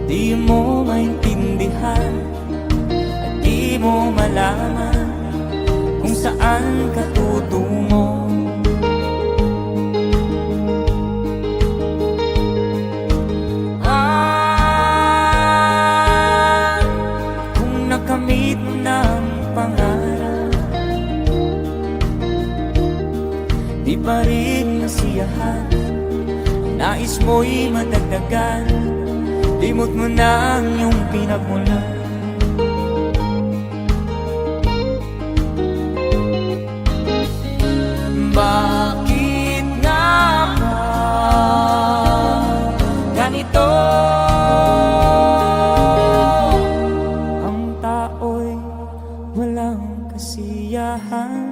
Di mo maintindihan at di mo malaman kung saan ka tutungo. Kung nakamit mo ng pangarap, di pa rin nasiyahan, nais mo'y madagdagan, limot mo na ang iyong pinagmulan. Bakit nga ba ganito? Ang tao'y walang kasiyahan.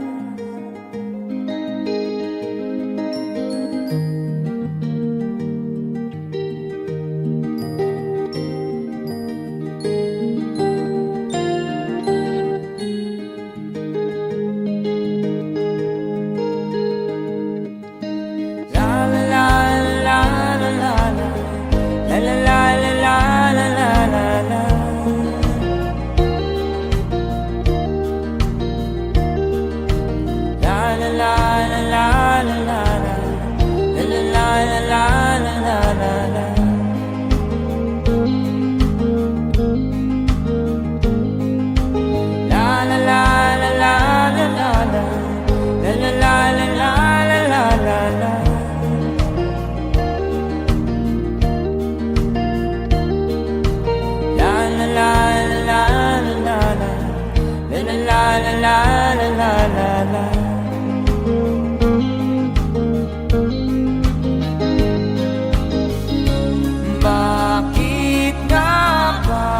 Bakit nga ba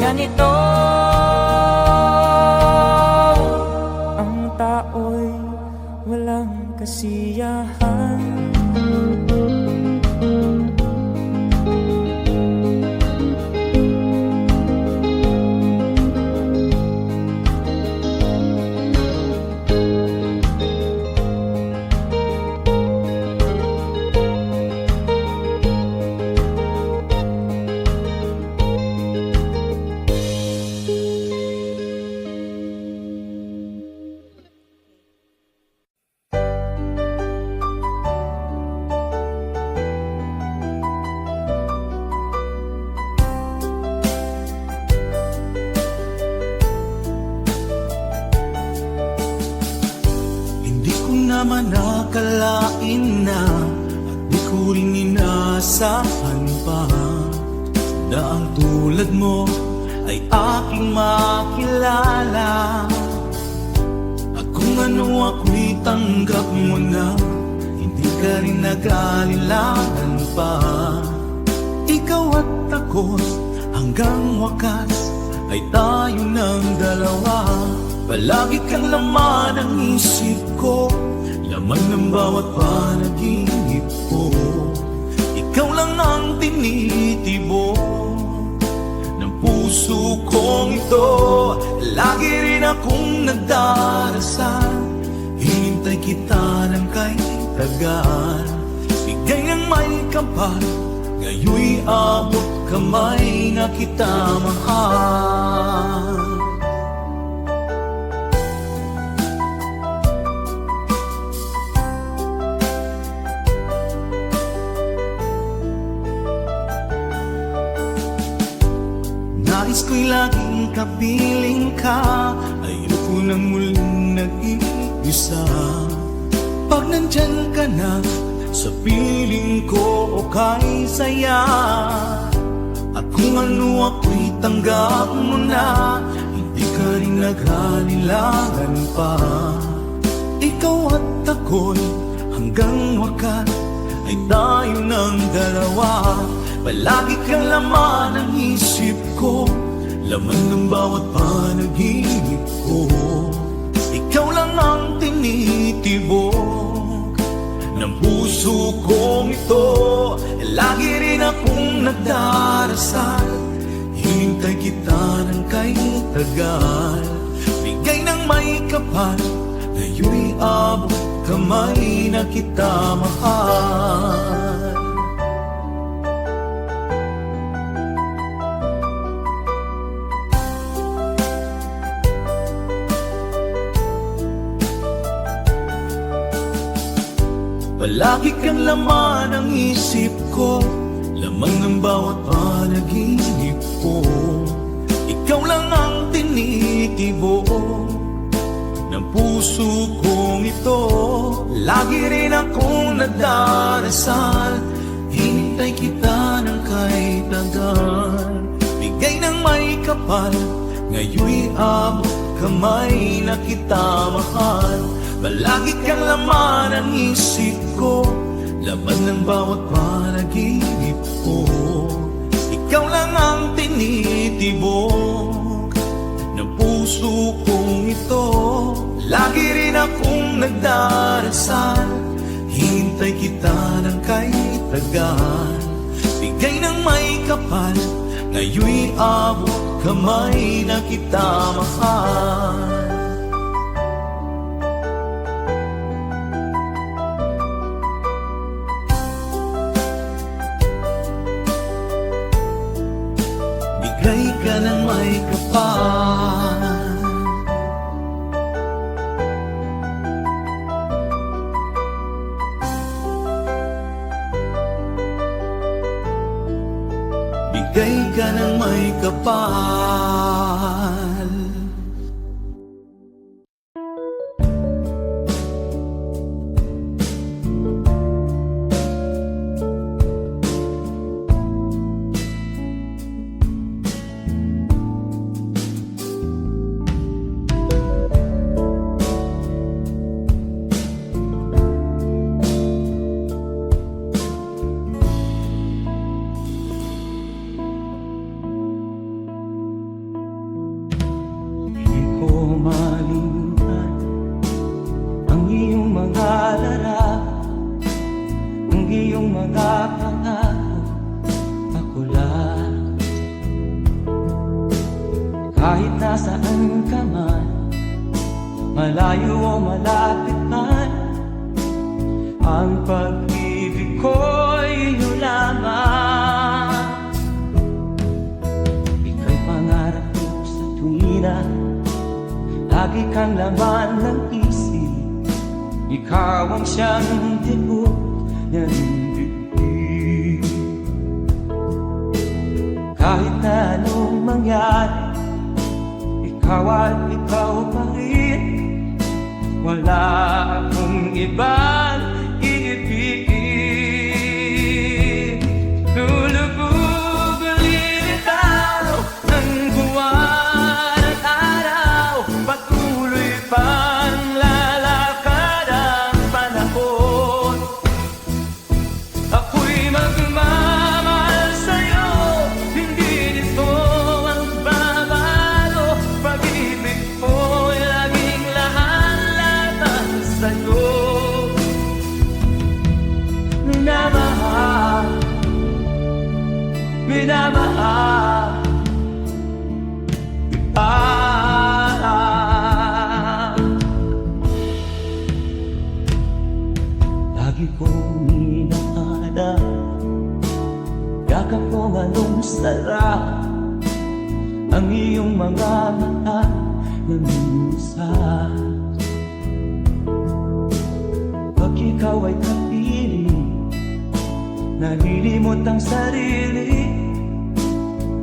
ganito? Ang tao'y walang kasiyahan. naman nakalain na at di ko rin inaasahan pa na ang tulad mo ay aking makilala. At kung ano ako'y tanggap mo na, hindi ka rin nag-alilangan pa. Ikaw at ako hanggang wakas ay tayo ng dalawa. Palagi kang laman ng isip ko, laman ng bawat panaginip ko. Ikaw lang ang tinitibok ng puso kong ito. Lagi rin akong nagdarasal, hinintay kita ng kay tagal. Bigay ng may kapal, ngayon'y abot kamay na kita mahal. Nais ko'y laging kapiling ka, ayoko nang muling nag-iisa. Pag nandyan ka na, sa piling ko okay saya. At kung ano ako'y tanggap mo na, hindi ka rin naghalilangan pa. Ikaw at ako'y hanggang wakas ay tayo ng dalawa. Palagi kang laman ng isip ko, laman ng bawat panaginip ko. Ikaw lang ang tinitibok ng puso kong ito. Lagi rin akong nagdarasal, hinintay kita ng kay tagal. Bigay ng may kapal, ngayon'y abot kamay na kita mahal. Lagi kang laman ng isip ko, laman ng bawat panaginip ko. Ikaw lang ang tinitibok ng puso kong ito. Lagi rin akong nagdarasal, hinintay kita ng kahit tagal. Bigay ng may kapal, ngayon'y abot kamay na kita mahal. Palagi kang laman ng isip ko, laman ng bawat panaginip ko. Ikaw lang ang tinitibok ng puso kong ito. Lagi rin akong nagdarasal, hintay kita ng kahit tagal. Bigay ng may kapal, ngayon'y abot kamay na kita mahal. Bigay ka ng may kapal, bigay ka ng may kapal. Malimutan ang iyong mga larawan, ang iyong mga pangako, ako lang. Kahit nasaan ka man, malayo o malapit man, ang pag-ibig ko'y iyo lamang. Ika'y pangarap ko sa tuwina, lagi kang laman ng isip. Ikaw ang siyang tibok ng bibig. Kahit na anong mangyari, ikaw at ikaw pa rin. Wala akong ibang iibigin. Lulubog ang lilitaw ng buwan at araw, patuloy pang lalakad ang panahon. Ako'y magmamahal sa'yo, hindi nito ang babago. Pag-ibig ko'y laging lahat-lahat sa'yo. Minamahal, minamahal kita. Lagi kong inahanap, yakap kong anong sarap, ang iyong mga mata na minsan. Pag ikaw ay kapiling, nalilimot ang sarili.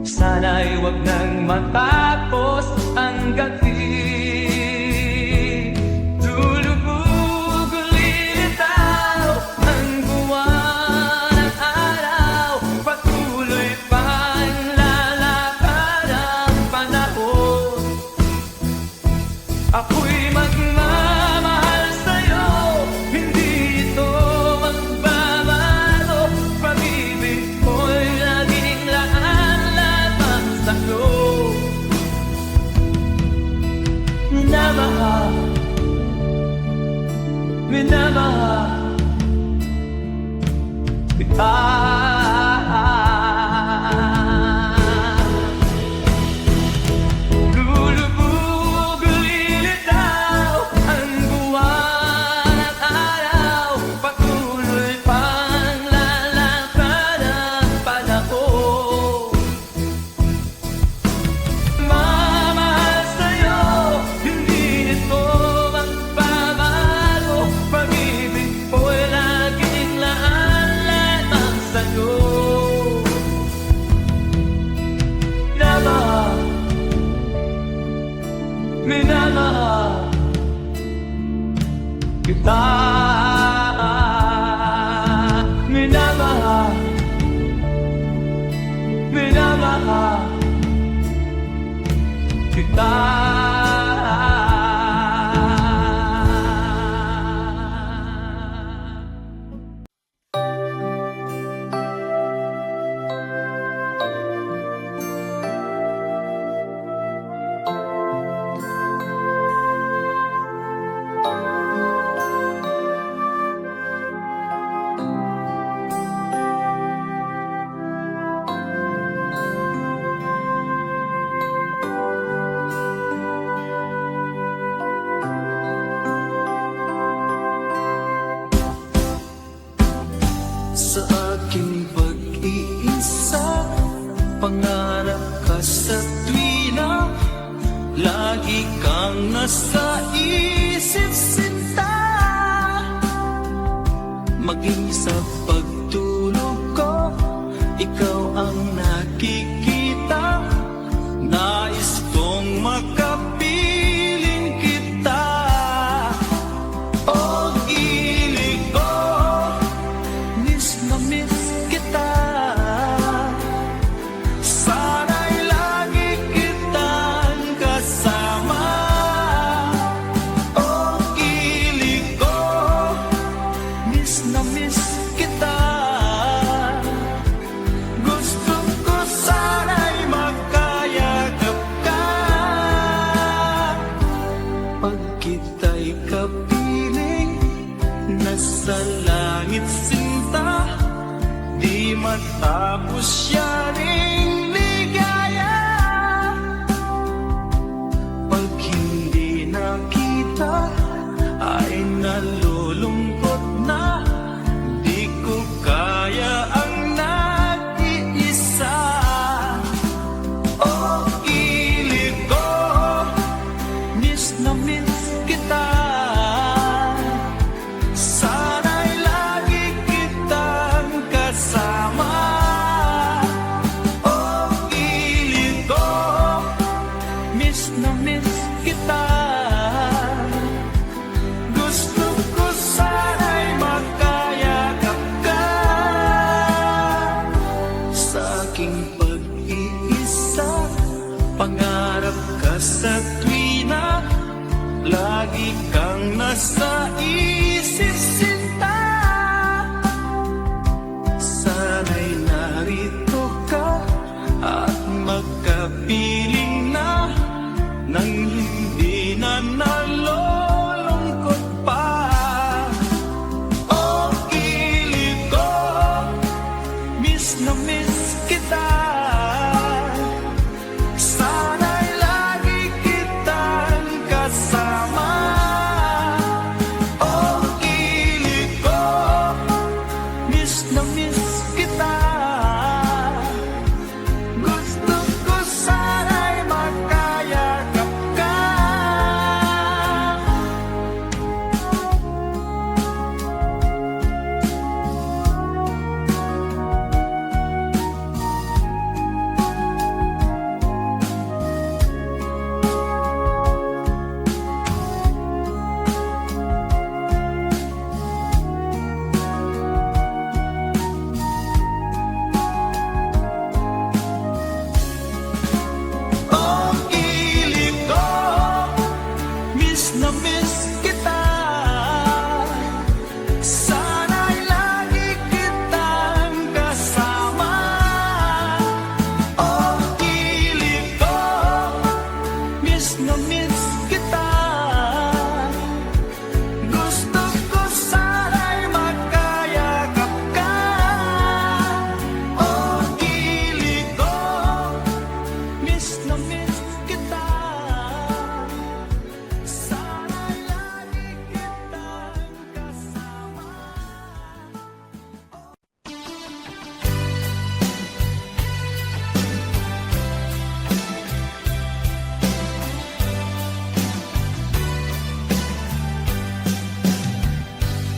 Sana'y wag nang matapos ang gabi. Lulubog ang lilitaw ang buwan at araw, patuloy pang lalakad ang panahon. Ako'y magmamahal sa'yo, hindi ito magbabago. Pag-ibig ko'y laging lahat-lahat sa'yo. Minamahal, minamahal kita. Lulubog ang lilitaw ang buwan at araw, patuloy pang lalakad ang panahon. Mamahal sa'yo, hindi ito magbabago. Pag-ibig ko'y laging kita. Sa aking pag-iisa, pangarap ka sa tuwina, lagi kang nasa isip sinta. Maging sa pagtulog ko, ikaw ang nakikita. Nais kong makapiling kita. Oh, ilig ko, miss na miss kita. Sana'y lagi kitang kasama. Oh, ilig ko, miss na miss kita. Gusto ko sana'y makayagap ka. Pag kita'y kapiling, nasa langit sinta, di matapos siya ring ligaya. Pag hindi nakita, ay nalulungkot na, di ko kaya ang nag-iisa. Oh, ilig ko, miss na miss kita. Sana'y lagi kitang kasama. Oh, ilig ko, miss na miss kita. Gusto ko sana'y makayakap ka. Sa aking pag-iisa, pangarap ka sa tuwina, lagi kang nasa isip sinta. Sana'y narito ka at magkapiling na, nang hindi na nalulungkot pa. Oh, ilig ko, miss na miss kita. Sana'y lagi kitang kasama. Oh, ilig ko, miss na miss kita. Gusto ko sana'y makayakap ka. Oh, ilig ko, miss na miss kita. Sana'y lagi kitang kasama. Oh, ilig ko, miss na miss kita. Gusto ko sana'y makayakap ka. Oh, ilig ko, miss na miss kita. Sana'y lagi kitang kasama.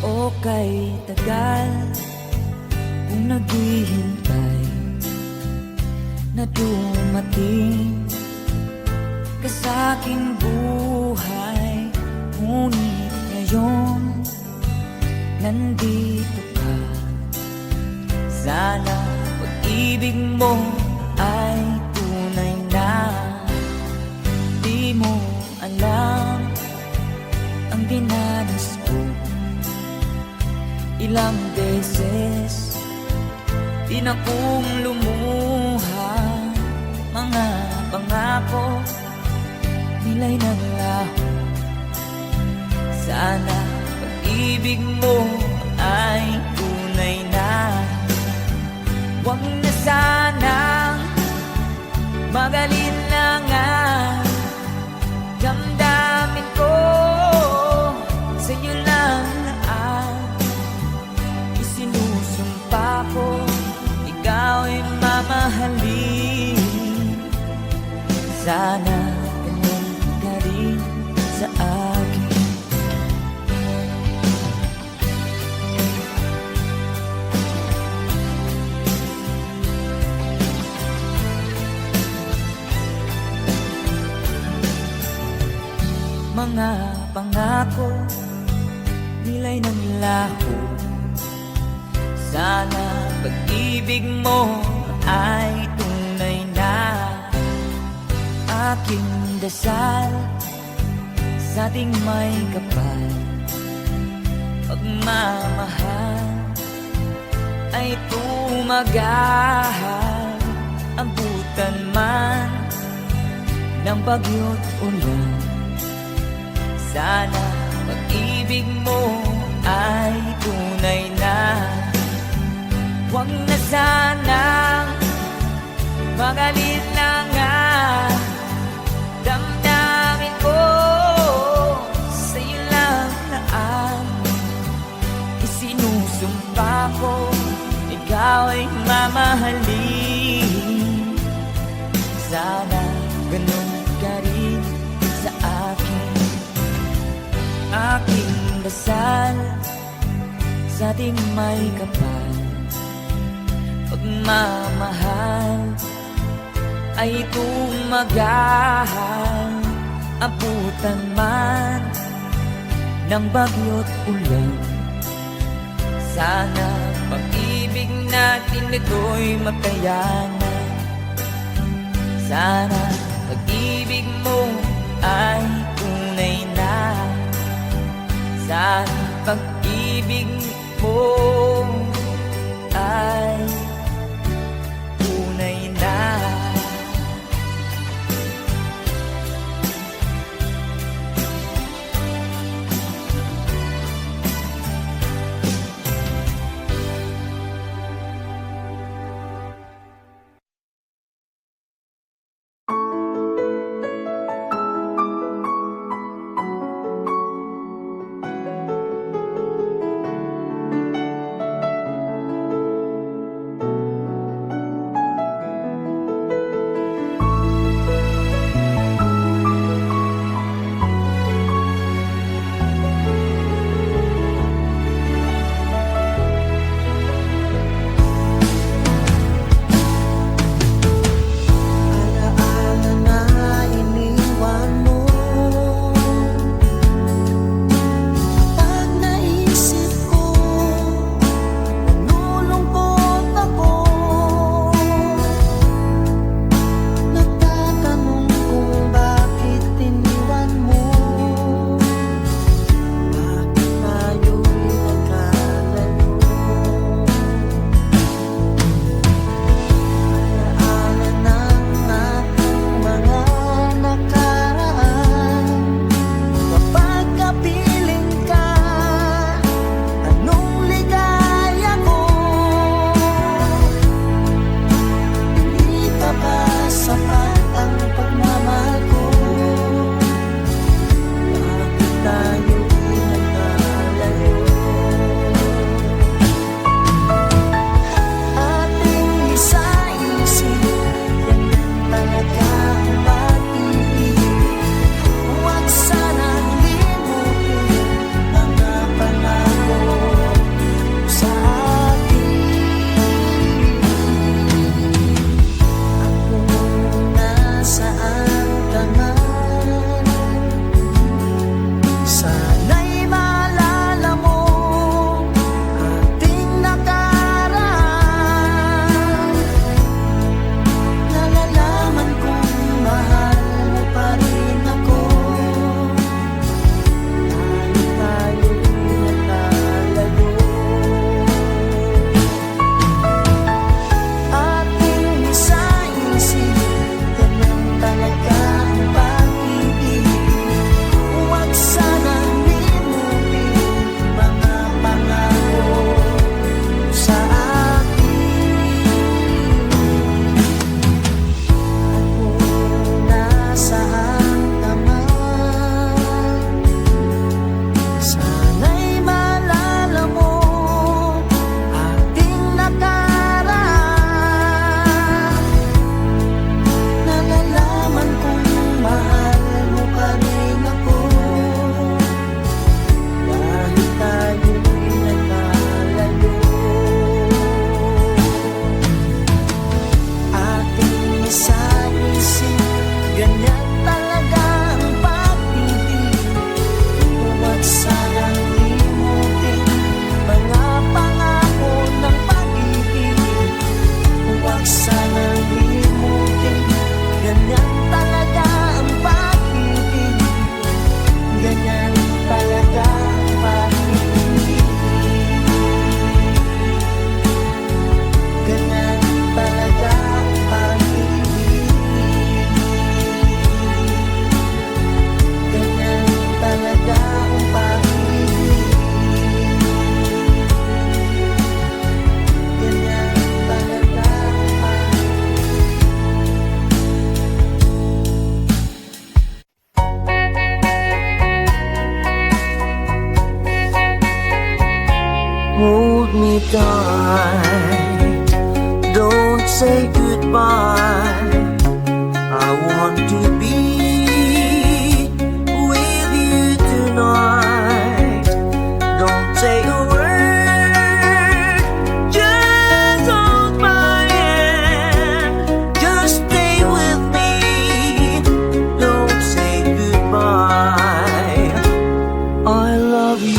O kay tagal kung naghihintay na dumating ka sa aking buhay. Ngunit ngayon nandito ka. Sana pag-ibig mo ay tunay na, di dinanas ko. Ilang beses di na kong lumuha. Mga pangako nila'y ng laho. Sana pag-ibig mo ay tunay na. Huwag na sanang magalit na nga. Damdamin ko sa'yo lang naan. Isinusumpa ko ikaw ay mamahalin. Sana ganun ka rin sa akin. Mga pangako nila'y ng laho. Sana pag-ibig mo ay tunay na. Aking dasal sa ating may kapal. Pagmamahal ay tumagahal. Amputan man ng bagyo't ulan. Sana pag-ibig mo ay tunay na. Huwag na sanang magalit na nga. Damdamin ko sa'yo lang naan. Isinusumpa ko ikaw ay mamahalin. Sana ganun ka rin sa akin. Aking dasal sa ating may kapal. Pagmamahal ay tumagahal. Abutan man ng bagyo't ulan. Sana pag-ibig natin ito'y makayanan. Sana pag-ibig mo ay tunay na. Sana pag-ibig mo ay tunay na. tight. Don't say goodbye. I want to be with you tonight. Don't say a word, just hold my hand. Just stay with me. Don't say goodbye. I love you,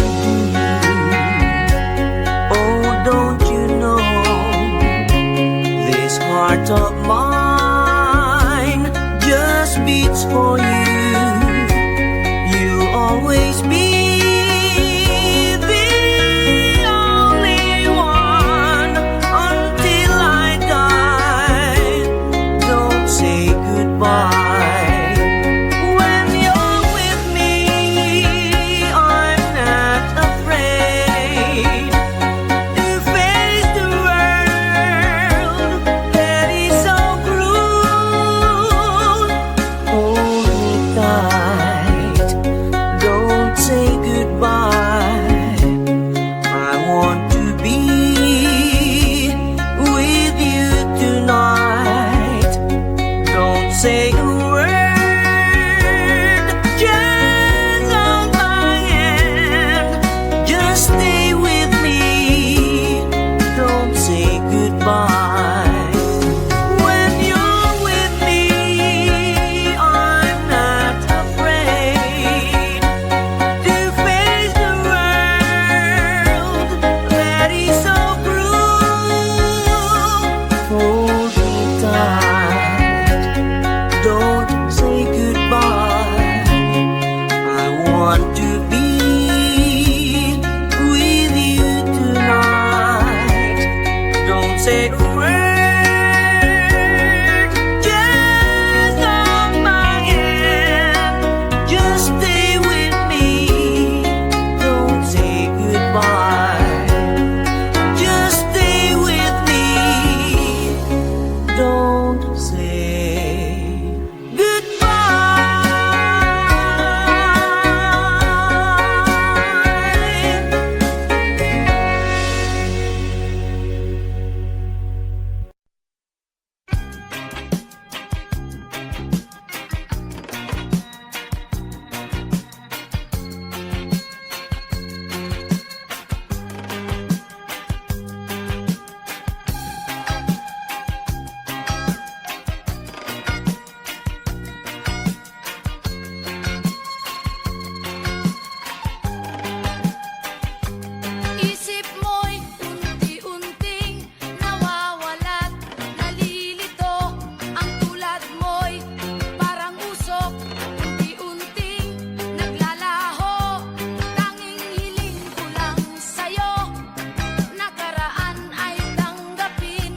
oh, don't you know? This heart of mine just beats for you. You'll always be the only one until I die. Don't say goodbye. When you're with me, I'm not afraid to face the world that is so cruel. Hold me tight, don't say goodbye. I want to be with you tonight. Don't say a word, just hold my hand. Just stay with me, don't say goodbye. When you're with me, I'm not afraid to face the world that is so cruel. Hold me tight, don't say goodbye. I want to be with you tonight. Don't say a word, just hold my hand. Just stay with me, don't say goodbye. Just stay with me, don't say goodbye. Isip mo'y unti-unting nawawalat, nalilito. Ang tulad mo'y parang usok, unti-unting naglalaho. Tanging hiling ko lang sa'yo, nakaraan ay tanggapin,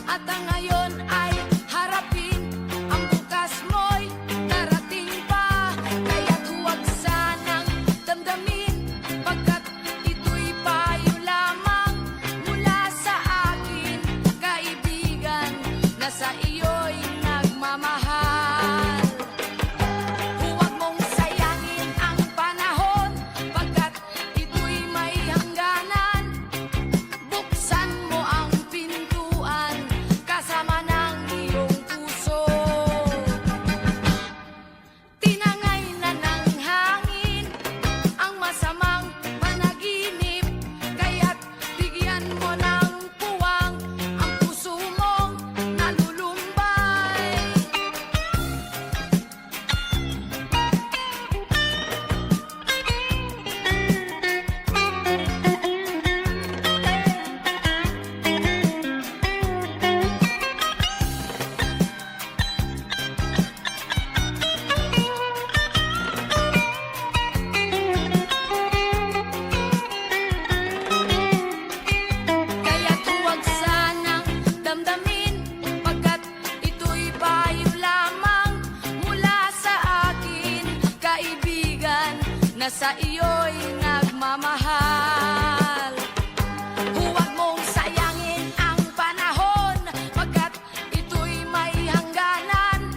at ang ngayon ay harapin. Ang bukas mo'y darating pa, kaya't huwag sanang damdamin, pagkat ito'y payo lamang mula sa akin, kaibigan, na sa iyo'y nagmamahal. Huwag mong sayangin ang panahon, pagkat ito'y may hangganan. Buksan mo ang pintuan, kasama ng iyong puso. Tinangay na ng hangin ang masamang panaginip, kaya't bigyan mo ng puwang ang puso mong nalulumbay. Kaya't huwag sanang damdamin, pagkat ito'y payo lamang mula sa akin, kaibigan, na sa iyo'y nagmamahal. Huwag mong sayangin ang panahon, pagkat ito'y may hangganan.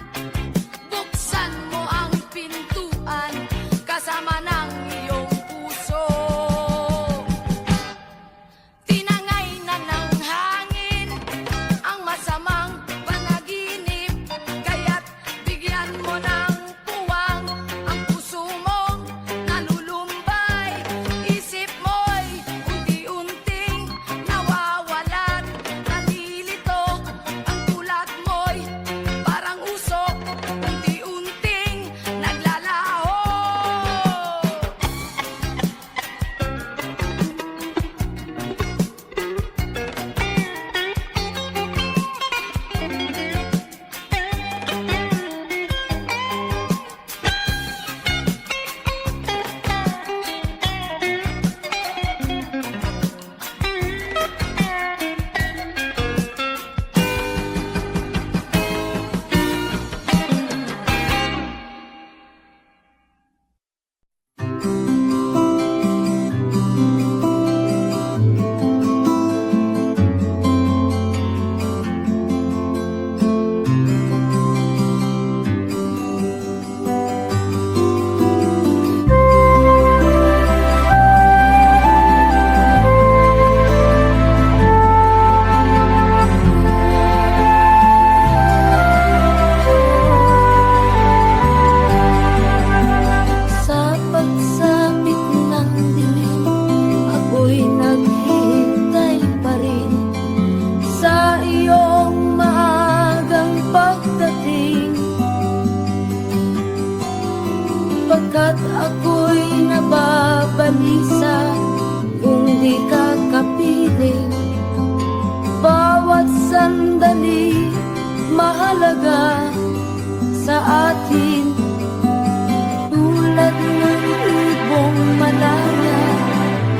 Buksan mo ang pintuan, kasama ng iyong puso. Tinangay balisa kung di ka kapiling. Bawat sandali mahalaga sa atin, tulad ng ibong malaya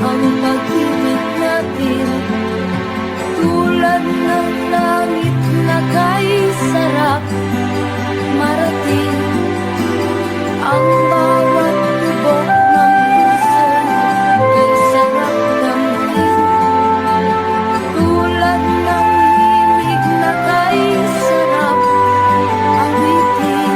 ang pag-ibig natin, tulad ng langit na kay sarap marating. Ang bawat tibok ng puso kay sarap damhin, tulad ng himig na kay sarap awitin.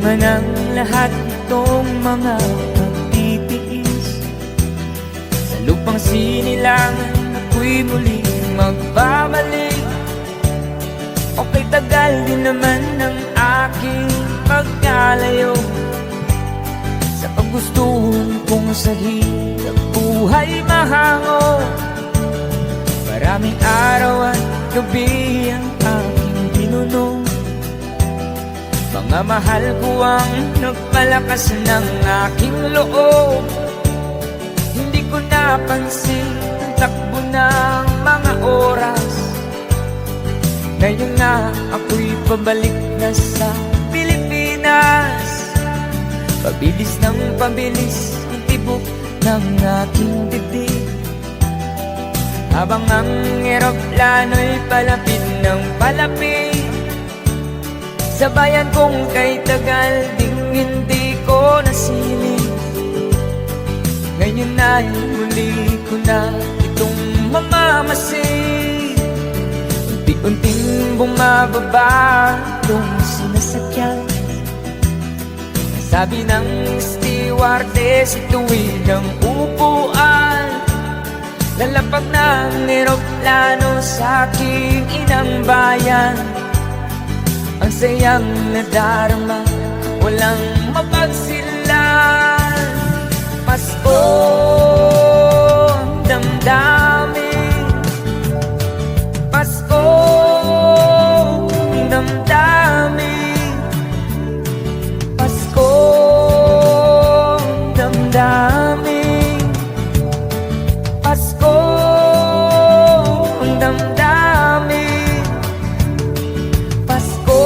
Bunga ng lahat itong mga pagtitiis. Sa lupang sinilangan ako'y muling magbabalik. Okay, tagal din naman ng aking pagkalayo sa paggustuhan kong sa hirap buhay mahango. Maraming araw at gabi ang aking tinunong. Mga mahal ko ang nagpalakas ng aking loob. Hindi ko napansin ang takbo ng mga oras. Ngayon nga ako'y pabalik na sa Pilipinas. Pabilis ng pabilis ang tibok ng aking dibdib, habang ang eroplano'y palapit ng palapit sa bayan kong kay tagal ding hindi ko nasilip. Ngayon ay muli ko na itong mamamasid. Unti-unting bumababa itong sinasakyan. Sabi ng stewardess, ituwid ang upuan. Lalapag ng eroplano sa aking inang bayan. Ang sayang nadarama, walang mapagsilan. Pasko ang damdamin, Pasko ang damdamin, Pasko ang damdamin, Pasko ang damdamin, Pasko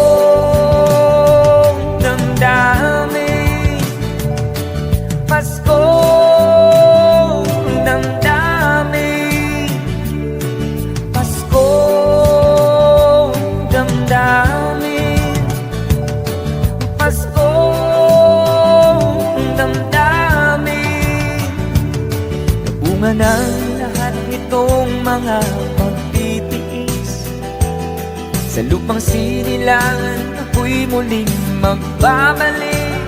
ang damdamin, Pasko ang damdamin, Pasko ang damdamin, Pasko ang damdamin. Nabunga ng lahat nitong mga pagtitiis. Sa lupang sinilangan ako'y muling magbabalik.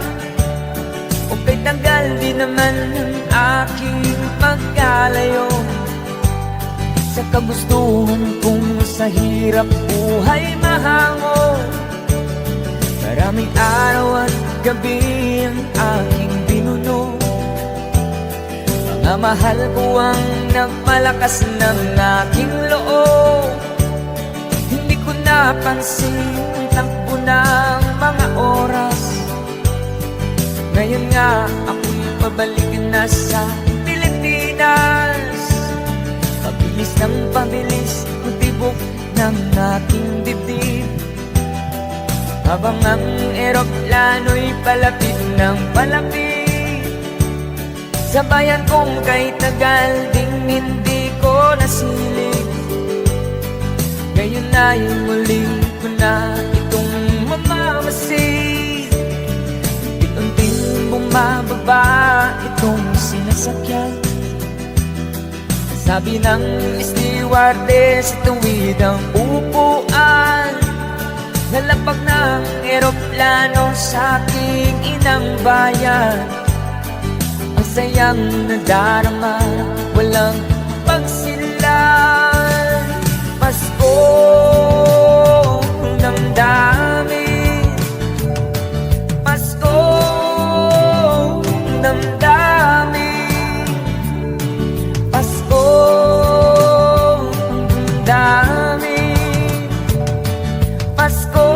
O kay tagal din naman ng aking pagkalayo sa kagustuhan kong sa hirap buhay mahango. Maraming araw at gabi ang aking binuno. Mga mahal ko ang nagpalakas ng aking loob. Hindi ko napansin ang takbo ng mga oras. Ngayon nga ako'y pabalik na sa Pilipinas. Pabilis ng pabilis ang tibok ng aking dibdib, habang ang eroplano'y palapit ng palapit sa bayan kong kay tagal ding hindi ko nasilip. Ngayon ay muli ko na itong mamamasid. Unti-unting bumababa itong sinasakyan. Sabi ng stewardess, ituwid ang upuan. Lalapag ng eroplano sa aking inang bayan. Ang sayang nadarama, walang pagsilan. Pasko ang damdamin, Pasko ang damdamin, Pasko ang damdamin, Pasko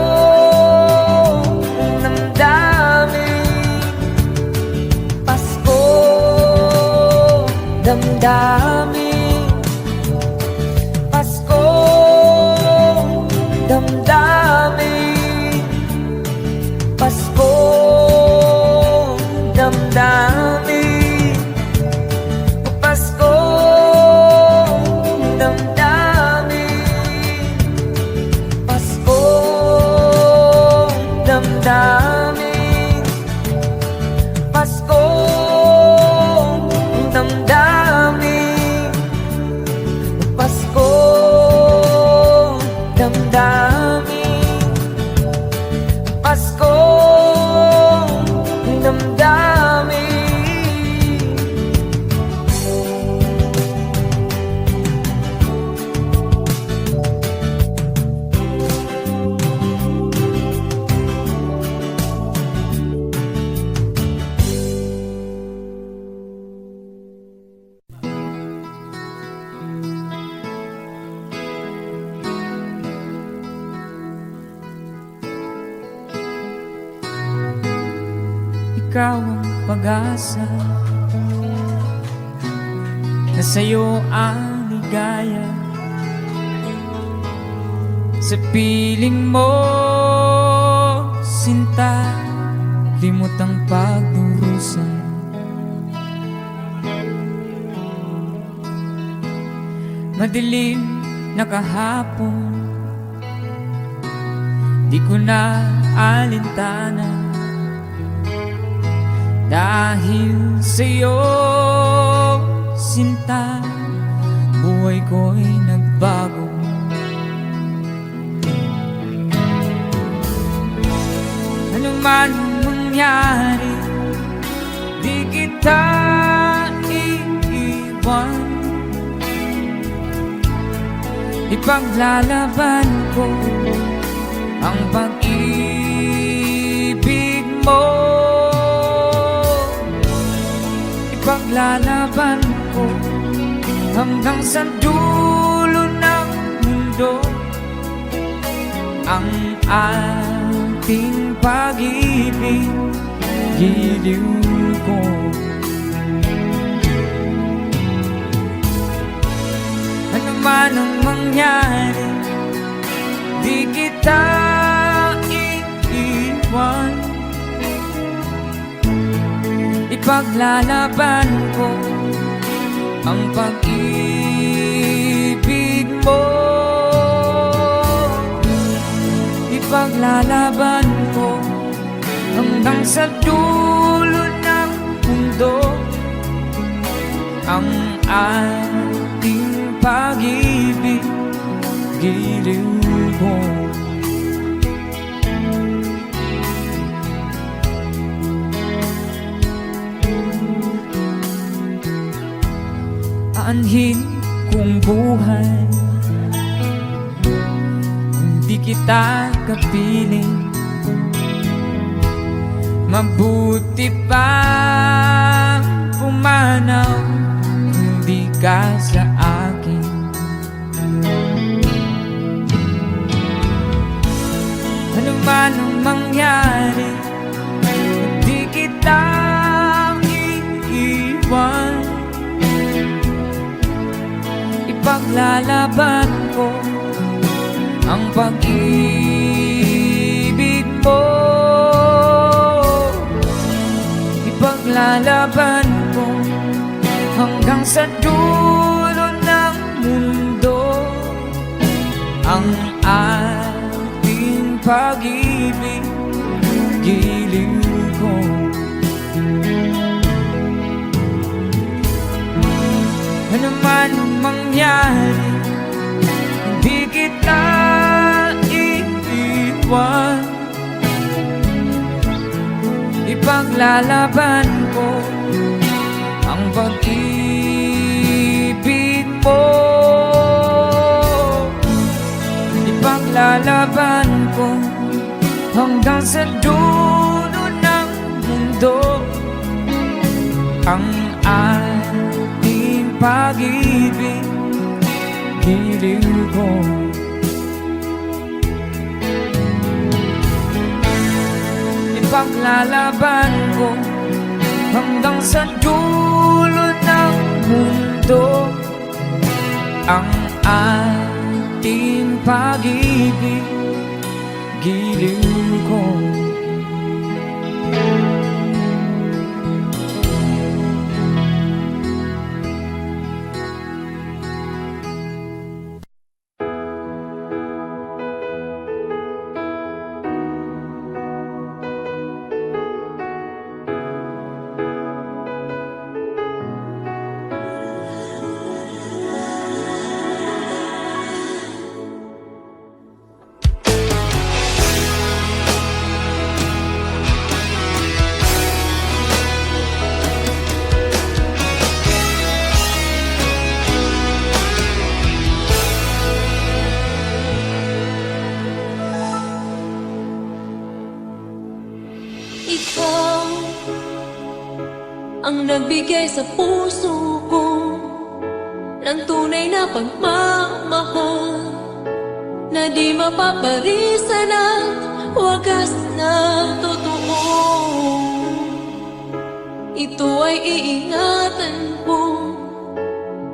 ang damdamin, Pasko damdamin, Pasko damdamin, Pasko damdamin, Pasko damdamin, Pasko damdamin, Pasko damdamin, Pasko damdamin, Pasko ikaw ang pag-asa na sa'yo ang ligaya. Sa piling mo, sinta, limot ang pagdurusa. Madilim na kahapon, di ko na alintana, dahil sa'yo, sinta, buhay ko'y nagbago. Ano man mangyari, di kita iiwan. Ipaglalaban ko ang pag-ibig mo. Ipaglalaban ko hanggang sa dulo ng mundo ang ating pag-ibig, giliw ko. Ano man ang mangyari, di kita iiwan. Ipaglalaban ko ang pag-ibig mo. Ipaglalaban ko hanggang sa dulo ng mundo ang ating pag-ibig, giliw ko. Aanhin kong buhay kung di kita kapiling. Mabuti pa pumanaw kung di ka sa akin. Ano man ang mangyari, di kita iiwan. Ipaglalaban ko ang pag-ibig mo. Ipaglalaban ko hanggang sa dulo ng mundo ang ating pag-ibig, giliw ko. Ano man ang mangyari, hindi kita iiwan. Ipaglalaban ko ang pag-ibig mo. Ipaglalaban ko hanggang sa dulo ng mundo ang ating pag-ibig, giliw ko. Ipaglalaban ko hanggang sa dulo ng mundo ang ating pag-ibig, giliw ko. Ikaw ang nagbigay sa puso ko ng tunay na pagmamahal na di mapaparisan at wagas na totoo. ay iingatan ko.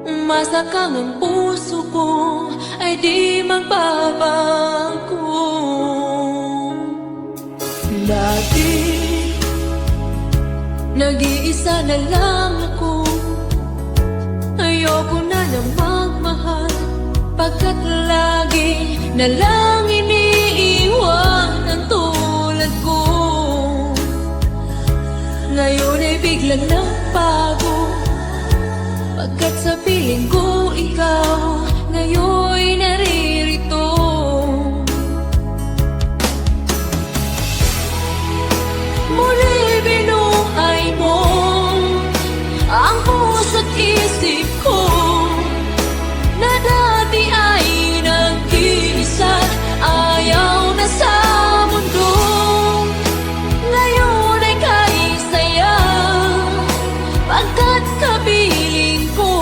Umasa kang ang puso ko ay di magbabago. Lagi nag-iisa na lang ako. Ayoko na nang magmahal, pagkat lagi na lang iniiwan ang tulad ko. Ngayon ay biglang nagbago, pagkat sa piling ko ikaw ngayon'y naririto. Muli binuhay mo ang puso't isip ko, na dati ay nag-iisa't ayaw na sa mundo. Ngayon ay kaisaya, pagkat kapiling ko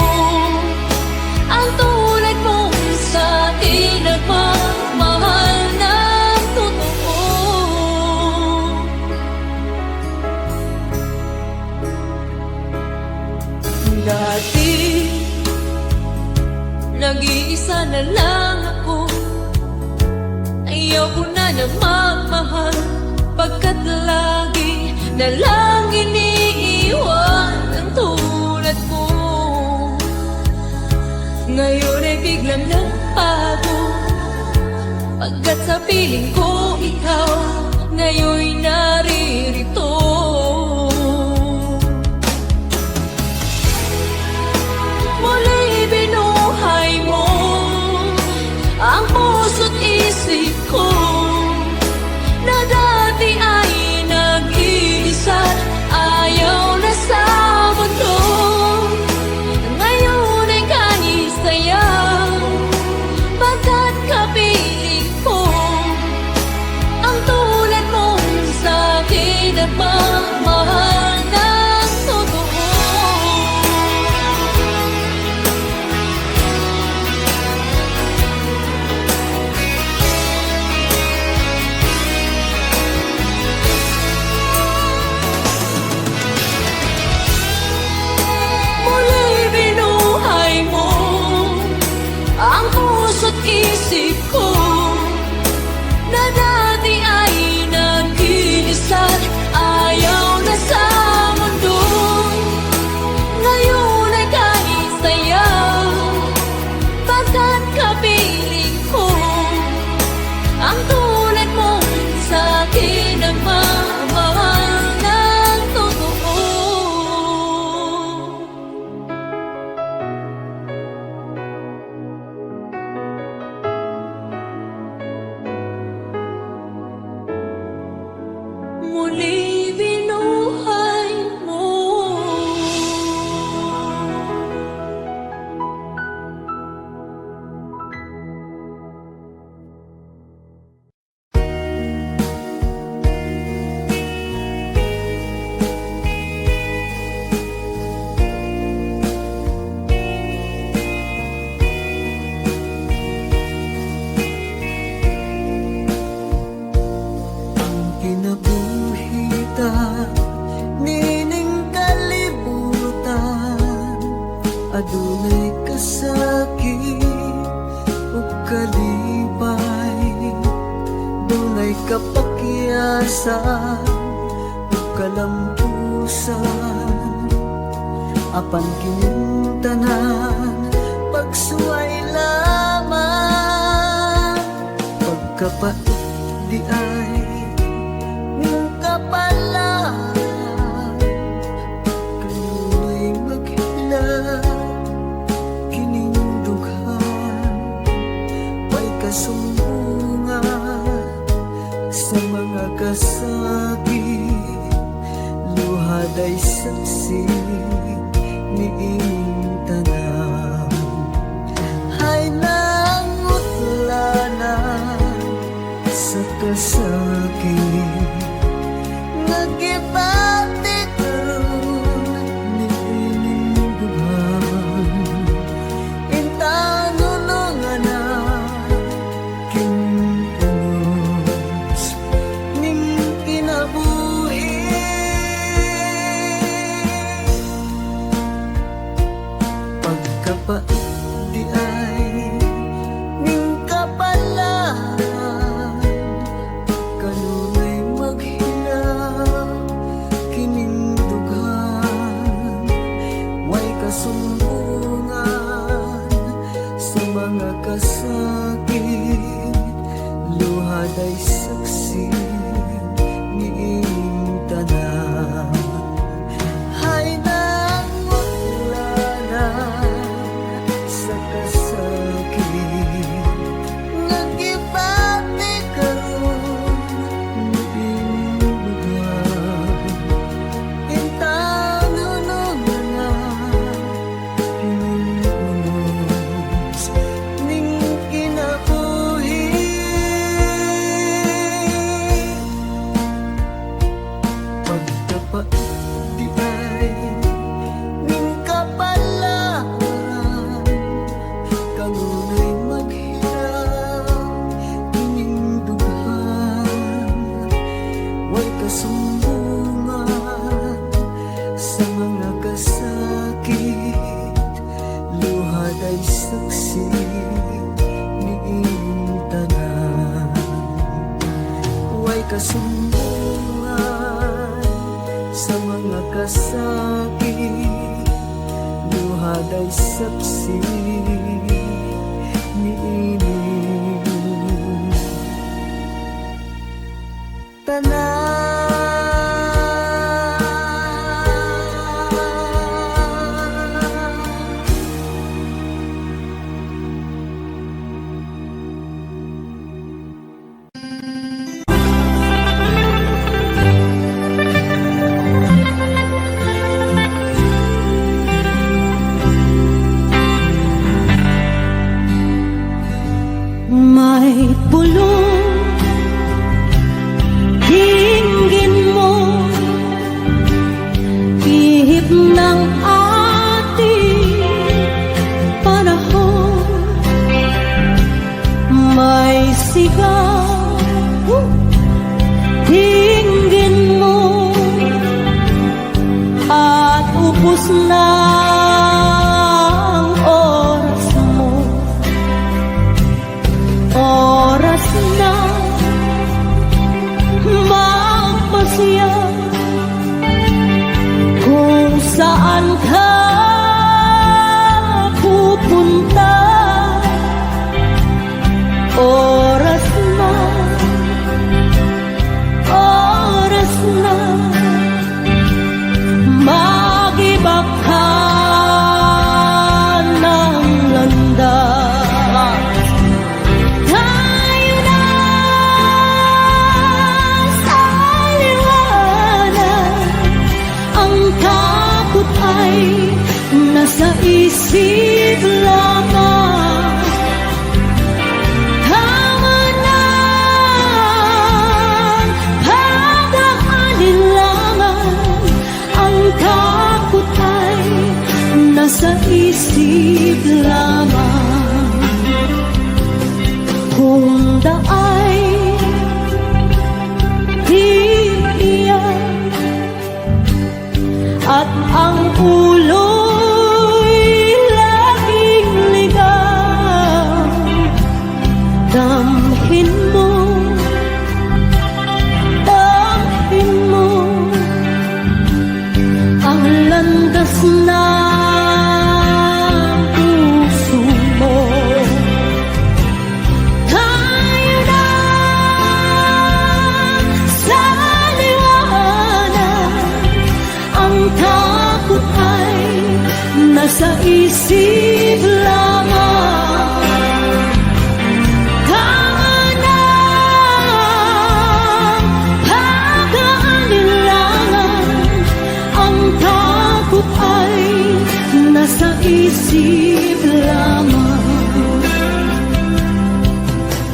ang tulad mong sa'kin nagmamahal ng totoo. Dati nag-iisa na lang ako. Ayoko na nang magmahal, pagkat lagi na lang iniiwan ang tulad ko. Ngayon ay biglang nagbago, pagkat sa piling ko ikaw ngayon'y naririto. Muli binuhay mo ang puso't isip ko, na dati ay nag-iisa't ayaw na sa mundo. Ngayon ay kanisaya, pagkat kapiling ko ang tulad mong sa'kin at magmahal ng totoo. Muli binuhay mo ang puso't isip ko, na dati ay nag-iisa't ayaw na sa mundo. Ngayon ay kanisaya, pagkat kapiling ko ang tulad mong sa'kin nagmamahal ng totoo. Muli binuhay mo. Kinabuhitan, nining kalibutan, adunay kasakit o kalipay, dunay kapakyasan o kalampusan, apan kinintanan pagsuway lamang, pagkapait di ay ning kapalan, kanunay maghilag kining dughan, may kasumbungan sa mga kasakit, luhad ay saksi ni ining tanan, ay nangutlanan sa kasakit, nagibati karon ni ining dughan, intanunungan na kinunos ning kinabuhi. Pagdapat di ay ning kapalaran, kanunay maghirap ining dughan. Way kasumbungan sa mga kasakit, luhad ay saksi ni inyong tanan. Way kasumbungan sa mga kasakit, luhad ay saksi ni inyong tanan. May pulong dinggin mo, ihip ng ating panahon. May sigaw, dinggin mo, at ubos na ang oras mo. Oras na magpasya kung saan ka pupunta. Oras na mag-iba ka ng landas. Tayo na sa liwanag, ang takot ay nasa isip lamang. Tama na pag-aalinlangan, ang takot ay nasa isip lamang. Kung daay iiyak at ang ulo'y laging ligaw, damhin mo ang landas ng puso mo. Tayo na sa liwanag, ang takot ay nasa isip lamang. Tama na pag-aalinlangan, ang takot ay nasa isip lamang.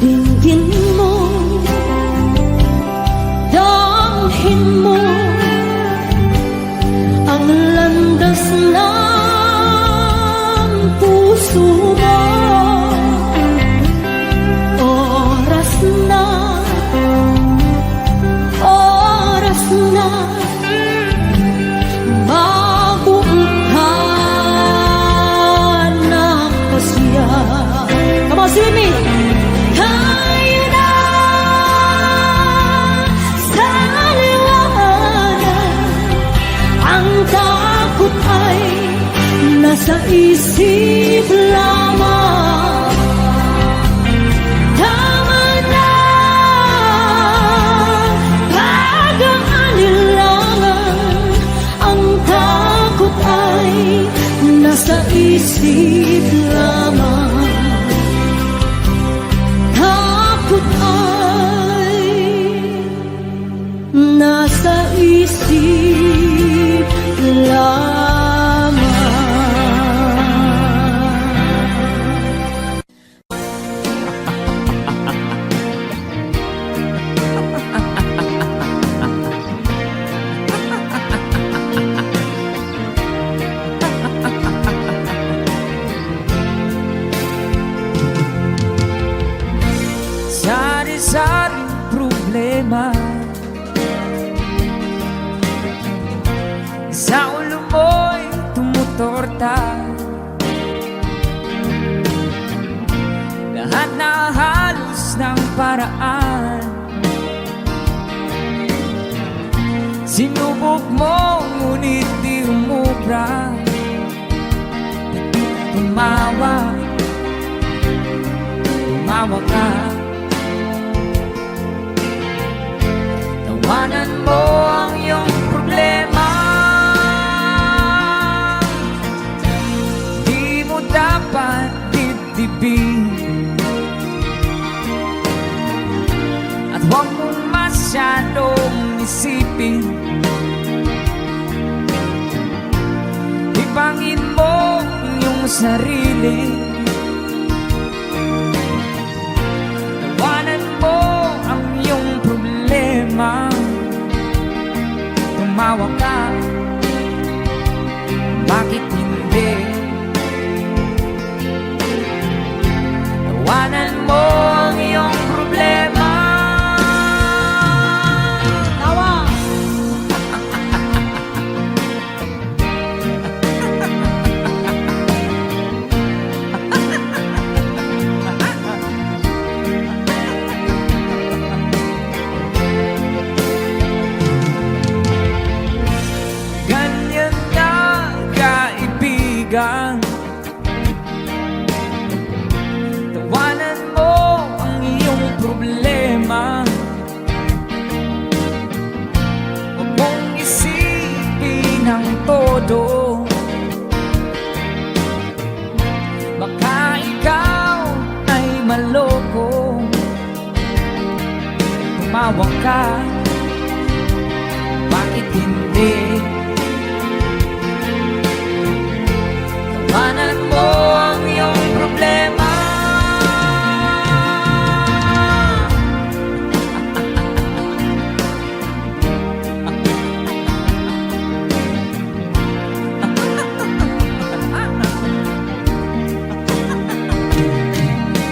Dinggin mo, damhin mo ang landas ng puso mo. Oras na mabuong ka ng pasya. Come on, sing me! Tayo na sa liwanag, ang takot ay nasa isip lamang. Tama na pag-aalinlangan, ang takot ay nasa isip lamang. Takot ay nasa isip lamang. torta. Lahat na halos ng paraan, sinubok mo ngunit di umubra. Tumawa, tumawa ka. Tawanan mo ang iyong problema. Di mo dapat dibdibin, at huwag mong masyadong isipin. Ibangin mo ang iyong sarili. Tawanan mo ang iyong problema. Tumawa ka, bakit hindi? Tawanan mo ang iyong problema. Tawa! Ganyan na kaibigan. Tawanan mo ang iyong problema. Huwag mong isipin ang todo. Baka ikaw ay maloko. Tumawa ka, bakit hindi? Tawanan mo ang iyong problema.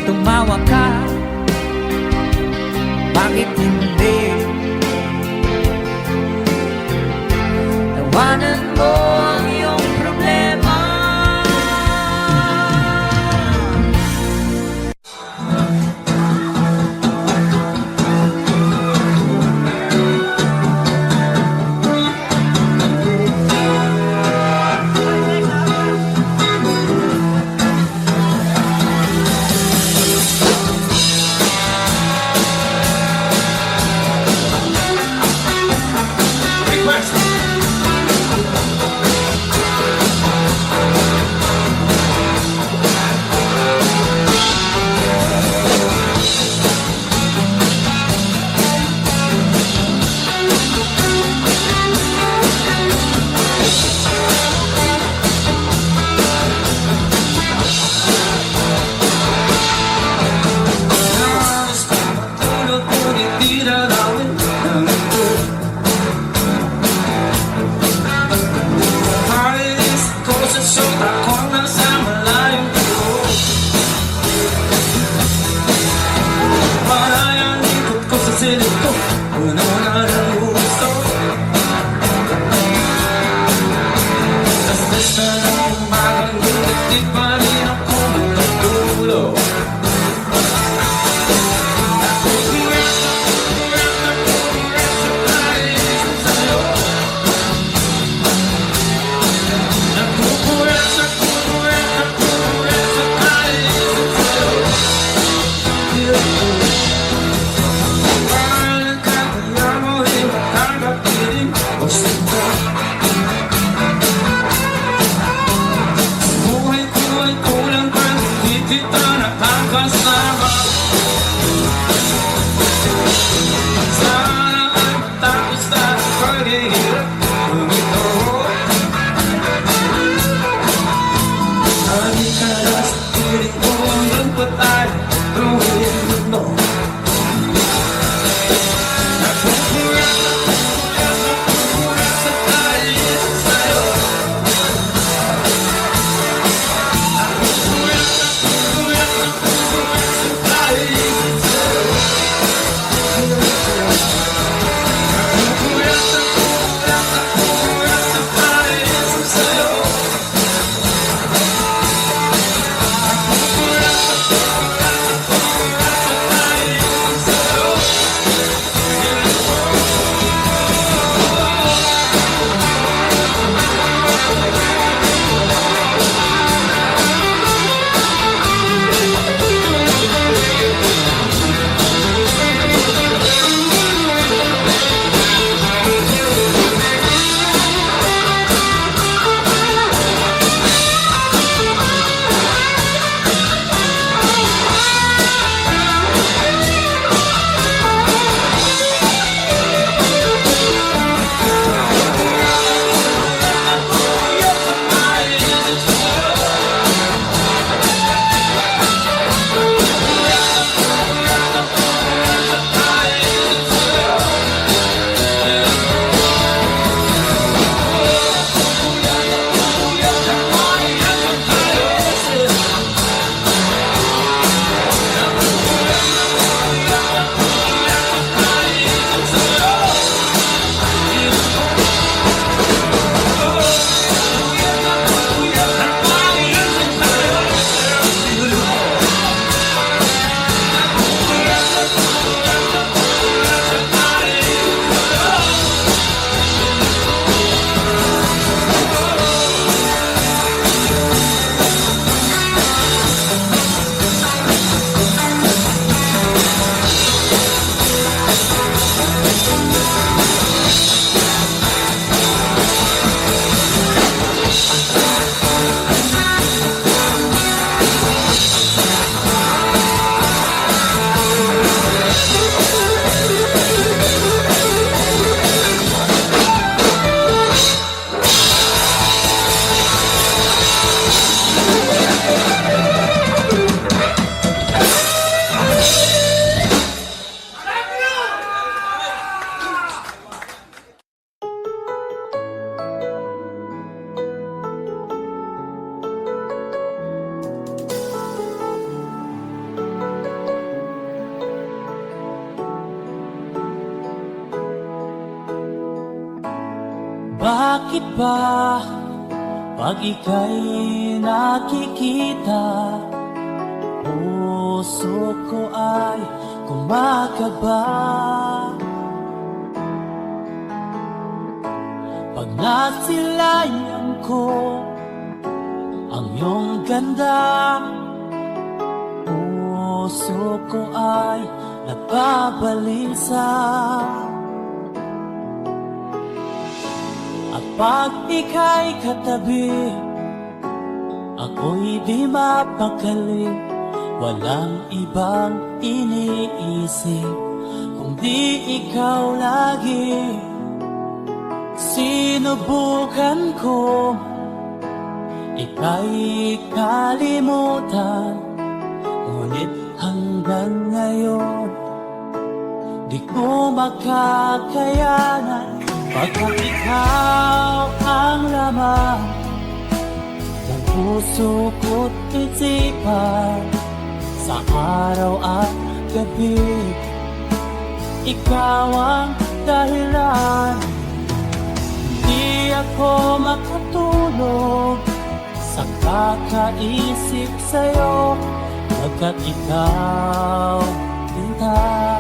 Tumawa ka, bakit hindi? Tawanan mo ang iyong problema. Bakit ba pag ika'y nakikita, puso ko ay kumakaba? Pag nasilayan ko ang iyong ganda, puso ko ay nagbabalisa. At pag ika'y katabi, ako'y di mapakali. Walang ibang iniisip kundi ikaw lagi. Sinubukan ko ika'y kalimutan, ngunit hanggang ngayon di ko makakayanan. Pagkat ikaw ang laman ng puso ko't isipan, sa araw at gabi ikaw ang dahilan. Hindi ako makatulog sa kakaisip sa'yo, pagkat ikaw, tinta,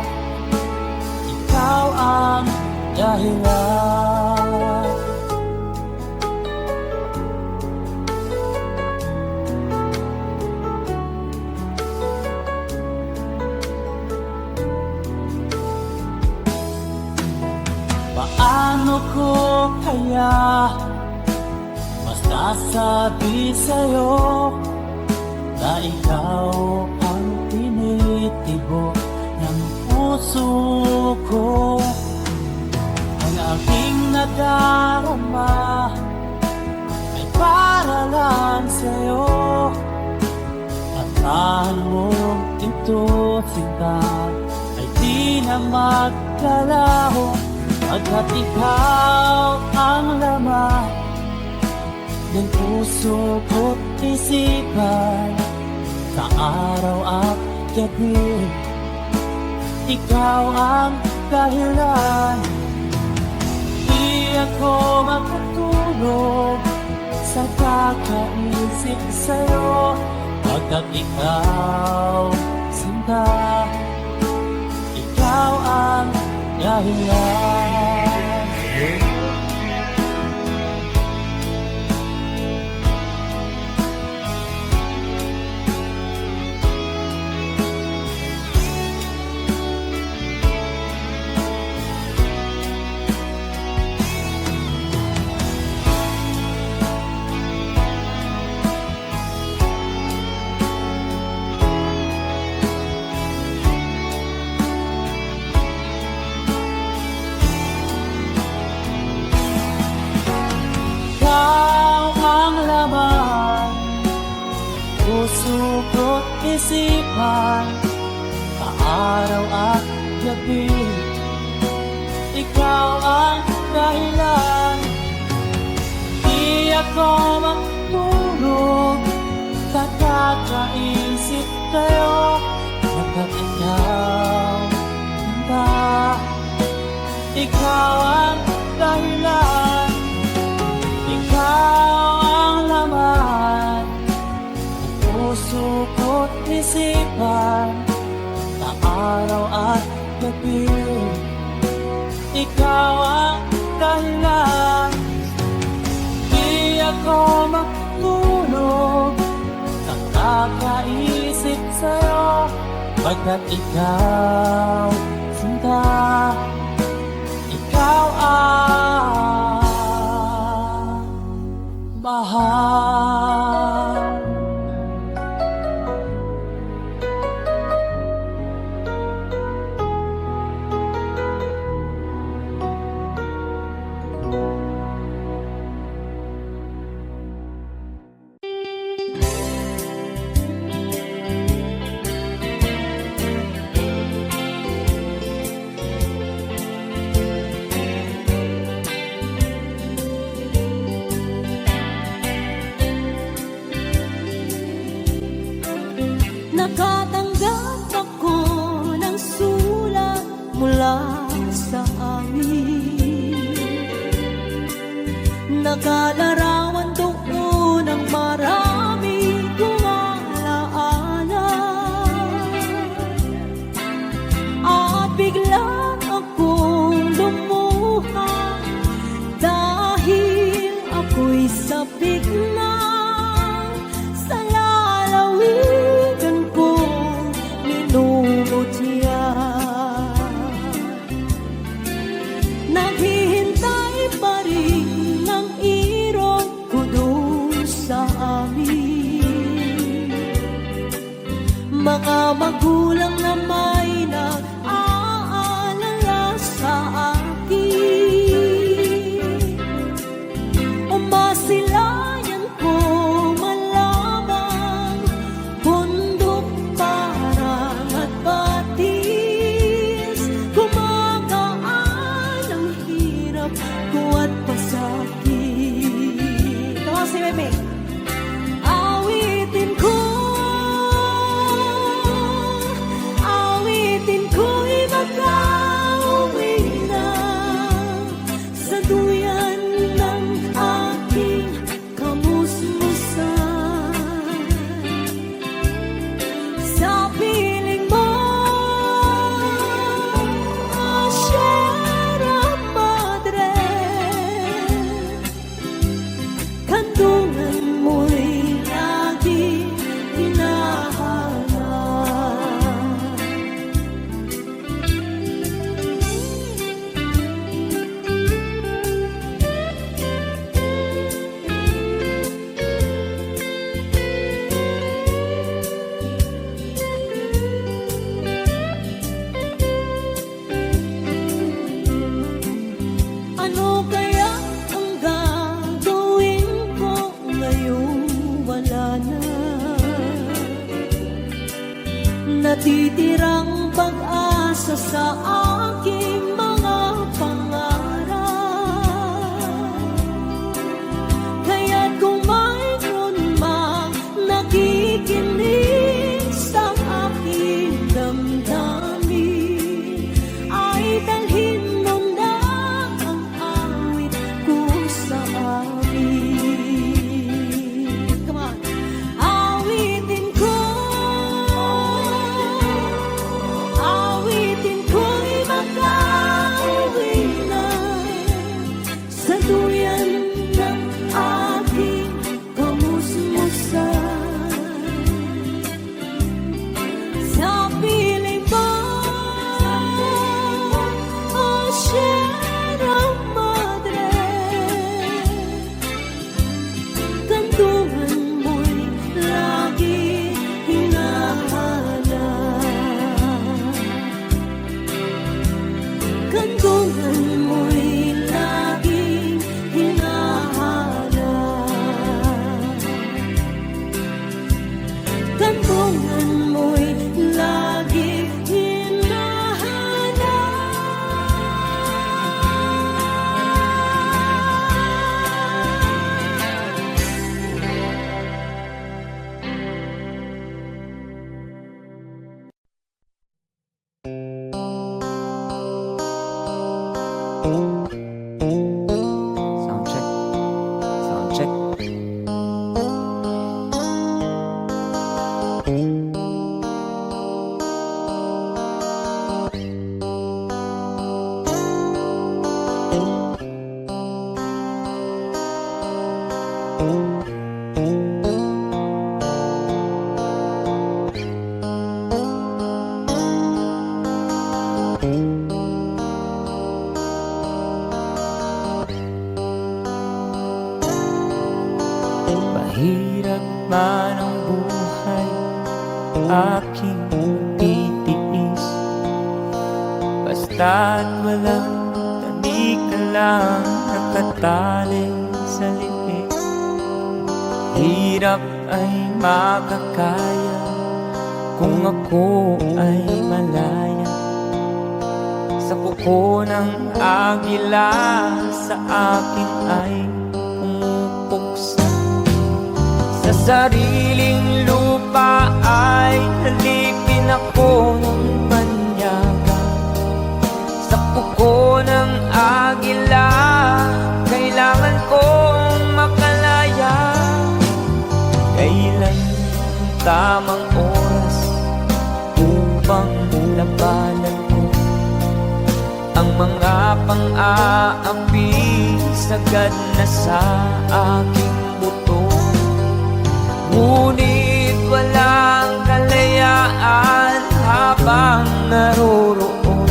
ikaw ang dahilan. Paano ko kaya masasabi sa'yo na ikaw ang tinitibok ng puso ko? Ang aking nadarama ay para lang sa'yo. At mo ito, sinta, ay di na magkalaho, pagkat ikaw ang laman ng puso ko't isipan, sa araw at gabi ikaw ang dahilan. Di ako makatulog sa kakaisip sa'yo, pagkat ikaw, sinta, ikaw ang dahilan. Puso ko't isipan, sa araw at gabi ikaw ang dahilan. Di ako makatulog sa kakaisip sa'yo, pagkat ikaw, ba, ikaw ang dahilan. Ikaw ang laman ng puso ko't isipan, sa araw at gabi ikaw ang dahilan. Di ako makatulog sa kakaisip sa'yo, pagkat ikaw, sinta, ikaw ang mahal. Nakalarawan doon ang marami kong alaala. At biglang akong lumuha dahil ako'y sabik na sa lalawigan kong minumutya. Naghihintay pa rin ang irog ko doon sa amin. Mga magulang na may nag-aalala sa akin. Umasilayan ko malamang bundok parang at batis. Kumagaan ang hirap ko at pasakit. Ito si Meme. Awitin ko'y mag-auwi na sa duyan ng aking kamusmusan. Sa piling mo, Sierra Madre, kandungan mo'y lagi hinahanap. Ano kaya ang gagawin ko ngayong wala na? Natitirang pag-asa sa aking mga pangarap. Kaya't kung mayroon mang nakikinig sa aking damdamin, ay dalhin mo na ang awit ko sa amin. Come on. Awitin ko'y mag-auwi na sa duyan ng aking kamusmusan. Sa piling mo, Sierra Madre, kandungan mo'y lagi hinahanap. Kandungan mo'y laging hinahanap. Kandungan mo'y laging hinahanap. Sound check. Sound check. Mahirap man ang buhay, aking titiis. Basta't walang tanik ka lang nakatali sa liit. Hirap ay makakaya kung ako ay malaya. Sa kuko ng agila sa akin ay pumupuksa. Sa sariling lupa ay halipin ako ng manyaga. Sa kuko ng agila kailangan kong tamang oras upang labanan ko ang mga pang-aapi sagad na sa aking buto. Ngunit walang kalayaan habang naroroon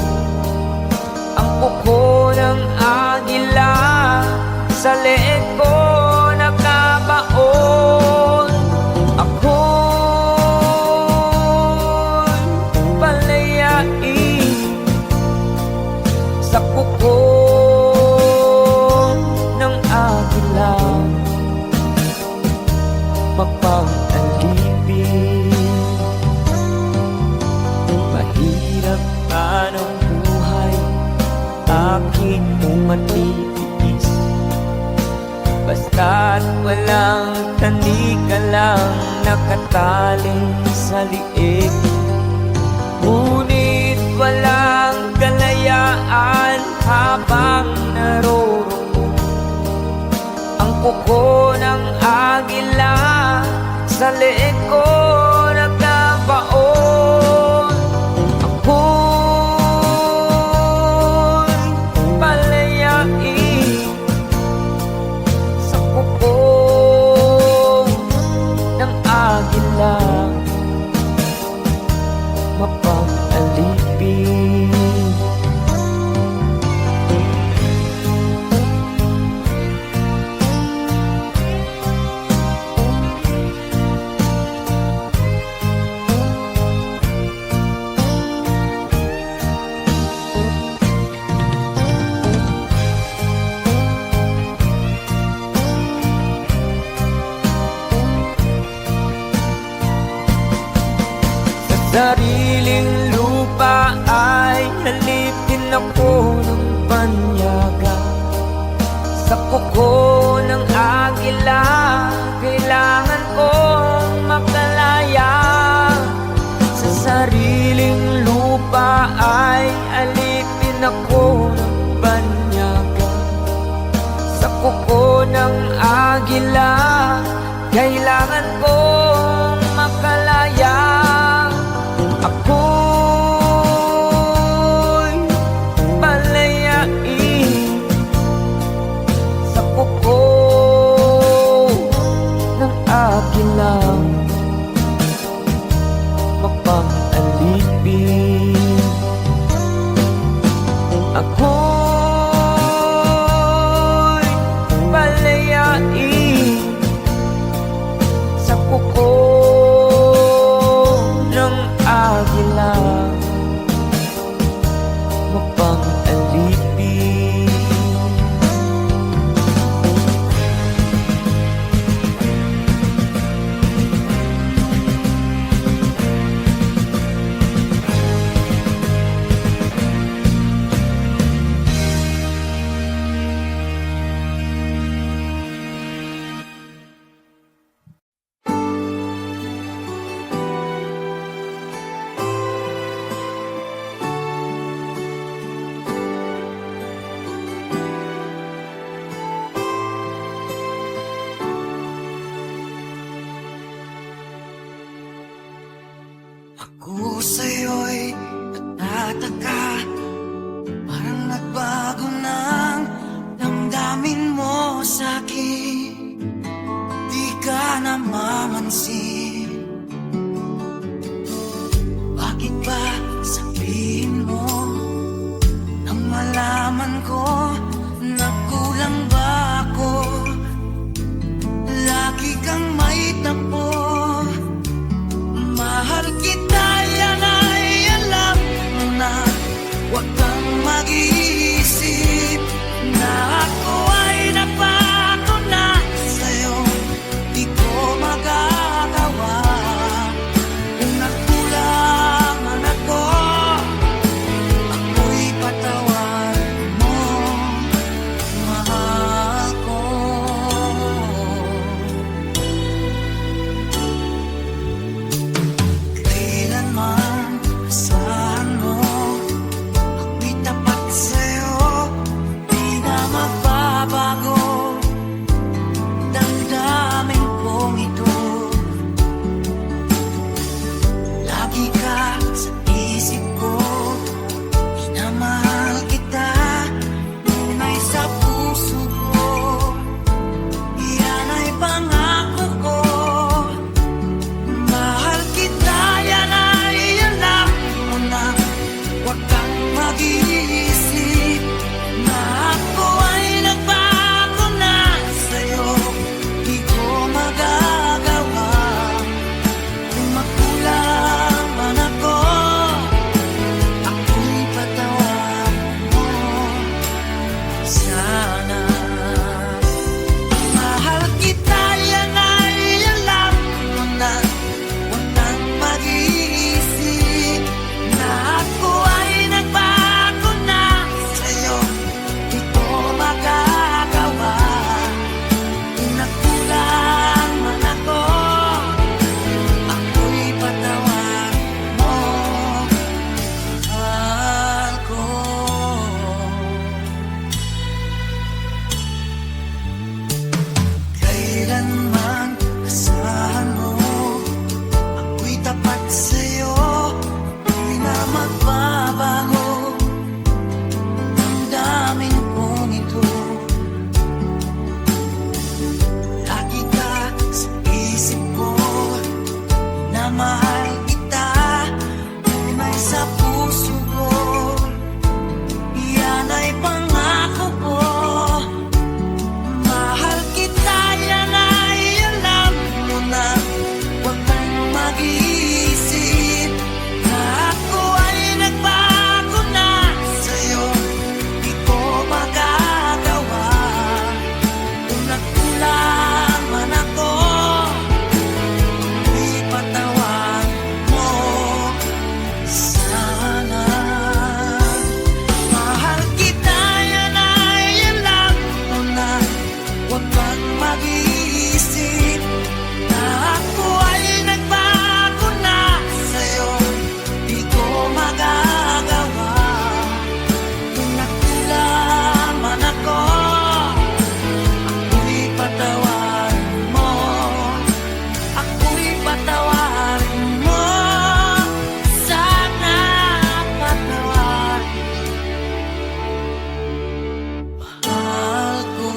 ang kuko ng agila sa leeg ko nakabaon. Ako'y palayain sa kuko ng agila, mapang-alipin. Mahirap man ang buhay, aking matitiis, basta't walang tanika lang nakatali sa liig. Ngunit walang kalayaan habang naroroon ang kuko ng agila sa leeg ko nagkabaon. Ako'y palayain sa kuko ng agila, mapang-alipin. Sariling lupa ay halipin ako ng banyaga. Sa kuko ng agila, kailangan kong makalaya. Sa sariling lupa ay alipin ako ng banyaga. Sa kuko ng agila, kailangan kong makalaya. Ako'y palayain sa kuko ng agila, mapang-alipin. Ako'y palayain sa kuko ng agila, mapang-alipin. Ako sa'yo'y natataka, parang nagbago ng damdamin mo sa'kin. Di ka namamansin, bakit ba sabihin mo nang malaman ko na kulang ba ako? Lagi kang may tampo, mahal kita, yan ay alam mo na. Huwag kang mag-iisip na ako ay napako na sa'yo. Di ko magagawa kung nagkulangan ako. Ako'y patawarin mo. kailanman asahan mo. Ako'y tapat sa'yo, di na magbabago. Ang daming kong ito, lagi ka sa isip ko, na mahal kita, tunay sa puso ko. Yan ay pangako ko. Mahal kita, yan ay alam mo na. Huwag kang mag-iisip na ako ay nagbago na sa'yo. Di ko magagawa kung nagkulang man ako. Ipatawan mo sana. Mahal kita, yan ay alam mo na. Huwag kang mag-iisip na ako ay nagbago na sa'yo. Di ko magagawa kung nagkulang man ako. Ako'y patawarin mo. Ako'y patawarin mo. Sana patawarin mahal ko.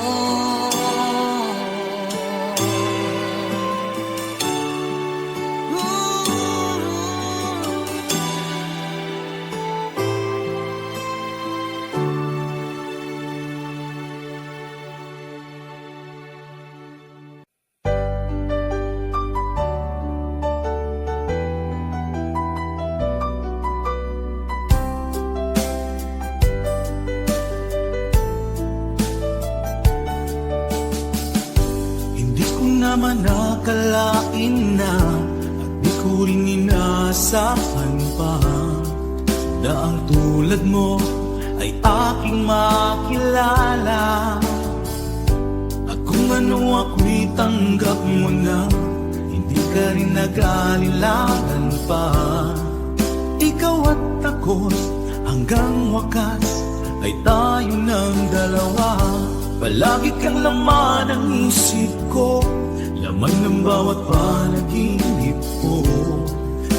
Hindi ko naman nakalain na at di ko rin inaasahan pa na ang tulad mo ay aking makilala. At kung ano ako'y tanggap mo na, hindi ka rin nag-alilangan pa. Ikaw at ako'y hanggang wakas ay tayo ng dalawa. Palagi kang laman ng isip ko, laman ng bawat panaginip ko.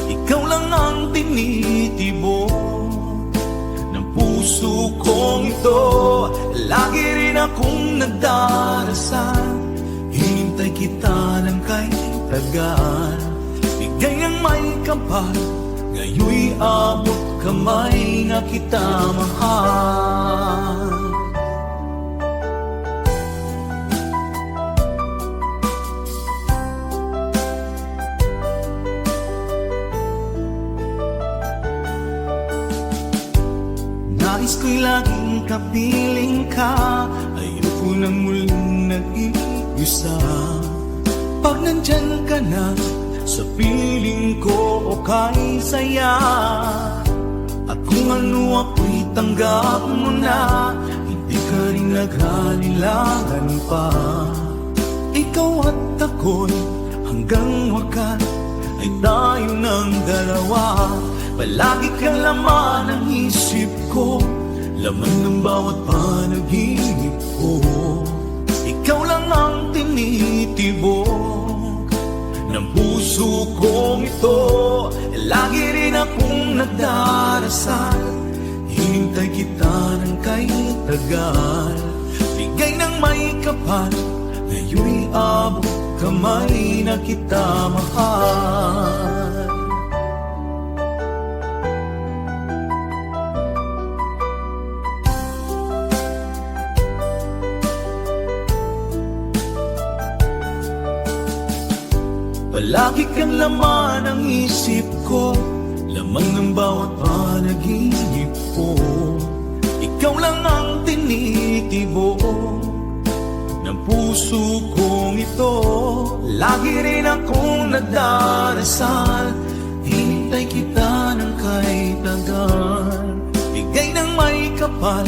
Ikaw lang ang tinitibok ng puso kong ito. Lagi rin akong nagdarasal, hinintay kita ng kay tagal. Bigay ng may kapal, ngayon'y abot kamay na kita mahal. Nais ko'y laging kapiling ka, ayoko nang muling nag-iisa. Pag nandyan ka na, sa piling ko okay saya. At kung ano ako'y tanggap mo na, hindi ka rin naghalilangan pa. Ikaw at ako'y hanggang wakas ay tayo ng dalawa. Palagi kang laman ng isip ko, laman ng bawat panaginip ko. Ikaw lang ang tinitibok ng puso kong ito. Lagi rin akong nagdarasal, hinintay kita ng kay tagal. Bigay ng may kapal, ngayon'y abot kamay na kita mahal. Palagi kang laman ng isip ko, laman ng bawat panaginip ko. Ikaw lang ang tinitibok ng puso kong ito. Lagi rin akong nagdarasal, hinintay kita ng kay tagal. Bigay ng may kapal,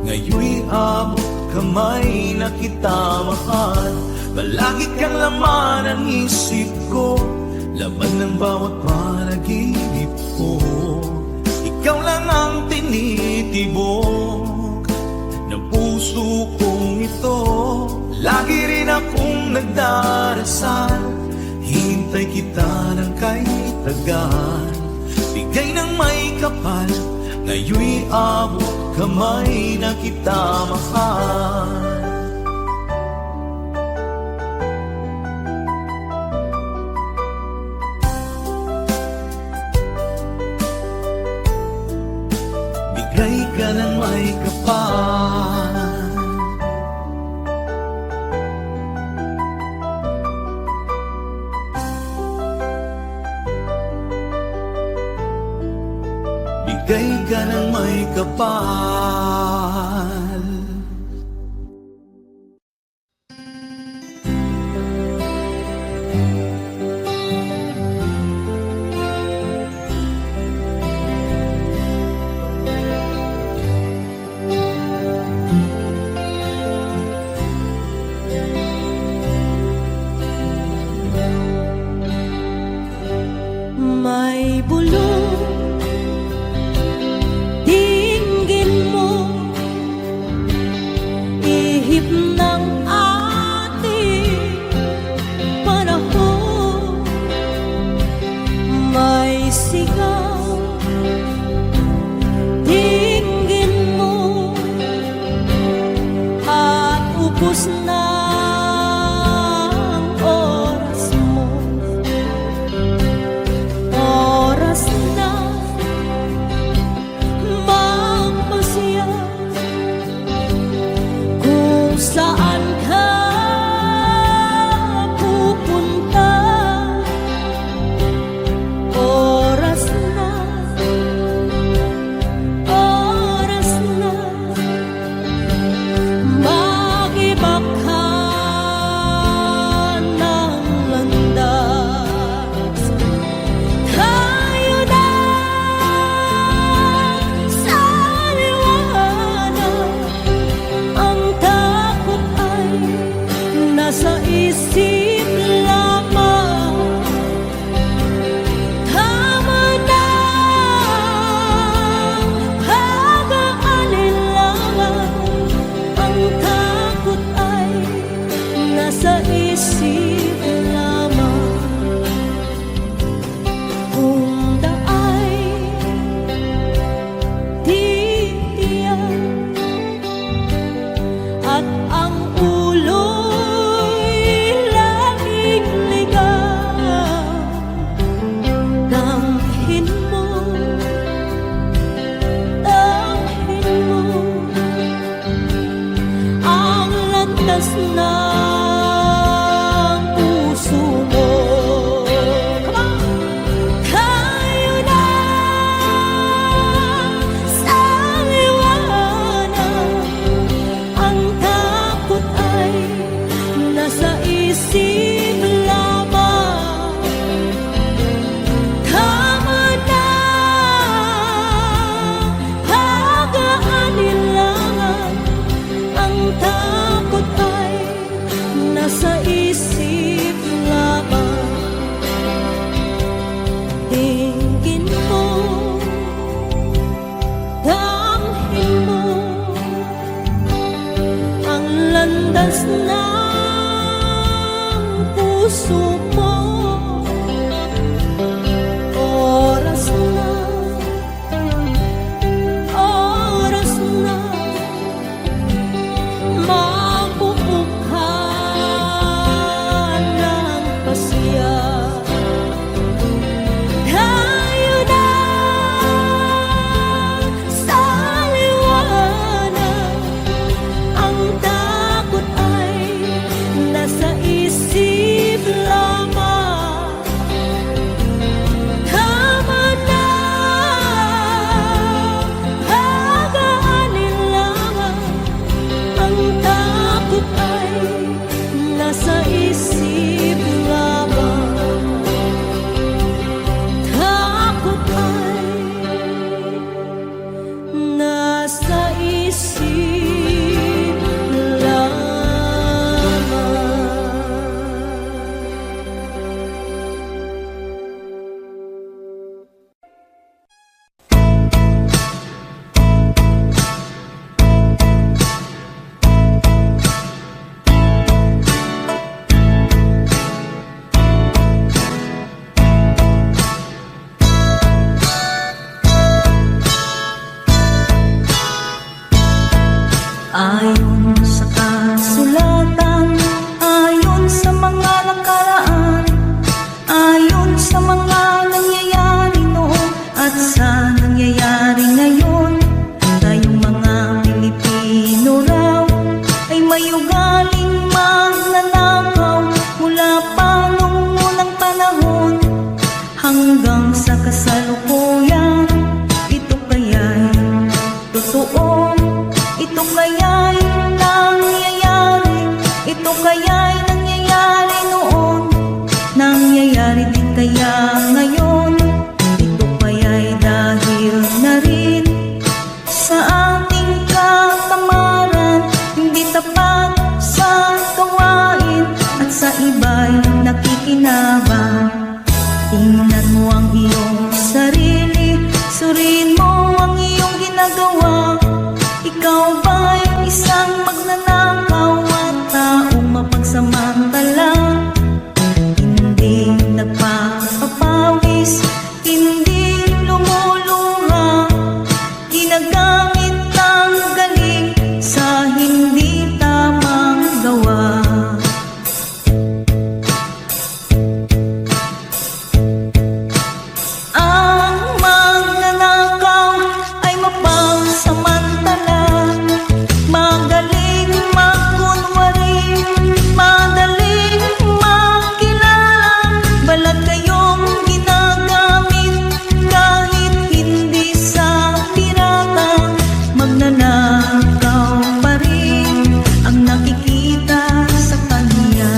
ngayon'y abot kamay na kita mahal. Palagi kang laman ng isip ko, laman ng bawat panaginip ko. Ikaw lang ang tinitibok ng puso kong ito. Lagi rin akong nagdarasal, hintay kita ng kay tagal. Bigay ng may kapal, ngayon'y abot kamay na kita mahal. Bigay ka ng may kapal. Bigay ka ng may kapal. May bulong dinggin mo, ihip ng ating panahon. May sigaw dinggin mo, at ubos na ang oras mo. Oras na magpasya kung saan ka pupunta. Oras na mag-iba ka ng landas. Tayo na sa liwanag, ang takot ay nasa isip lamang. Tama na pag-aalinlangan, ang takot ay nasa isip lamang. Kung daay titiyak at ang ulo'y laging ligaw, damhin mo ang landas ng puso mo. Come on! Tayo na sa liwanag, ang takot ay nasa isip lamang. Tama na pag-aalinlangan, ang takot ay nasa isip lamang. Tingin mo, damhin mo ang landas ng puso mo. Oras na magbubuka ng pasya. Tayo na sa liwanag, ang takot ay nasa isip lang. kaya'y nangyayari noon, nangyayari din kaya ngayon. Ito kaya'y dahil na rin sa ating katamaran, hindi tapat sa gawain at sa iba'y nakikinabang. Tingnan mo ang iyong sarili, suriin mo ang iyong ginagawa. Ikaw ba'y isang magnanakaw at taong mapagsamantala? Hindi nagpapapawis, hindi lumuluha, ginagamit ang galing sa hindi tamang gawa. Ang magnanakaw ay mapagsamantala, magaling magkunwari, madaling makilala. Balat kayong ginagamit kahit hindi sa pirata, magnanakaw pa rin ang nakikita sa kanya.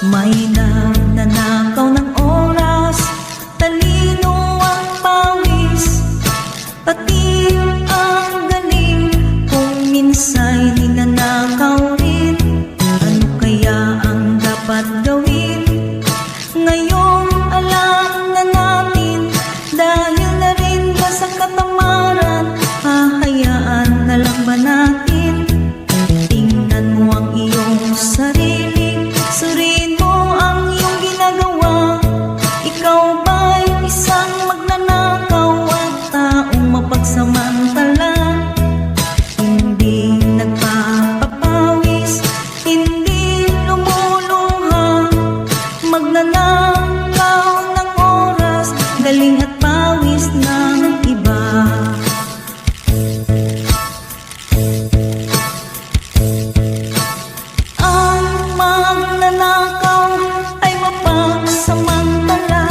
May nananakaw ng oras, talino ang pawis, pati ang galing kung minsa'y ninanakaw rin. Ano kaya ang dapat gawin? Ngayong alam na natin, dahil na rin ba sa katamaran, hahayaan na lang ba natin? Tingnan mo ang iyong sarili, suriin mo ang iyong ginagawa. Ikaw ba'y isang magnanakaw at taong mapagsamantala? Hindi nagpapapawis, hindi lumuluha, magnanakaw ng oras, galing at pawis ng iba. Ang magnanakaw ay mapagsamantala,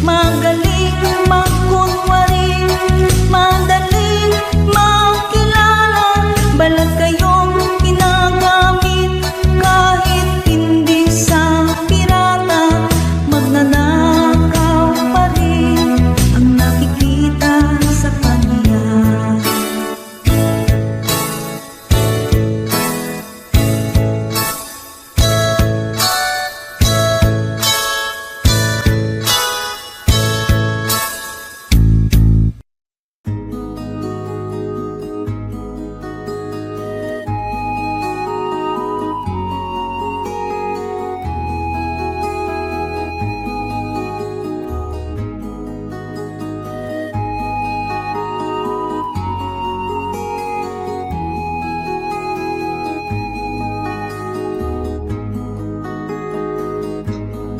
magaling magkunwari, madaling makilala. Balat kayong ginagamit kahit hindi sa pirata, magnanakaw pa rin ang nakikita sa kanya.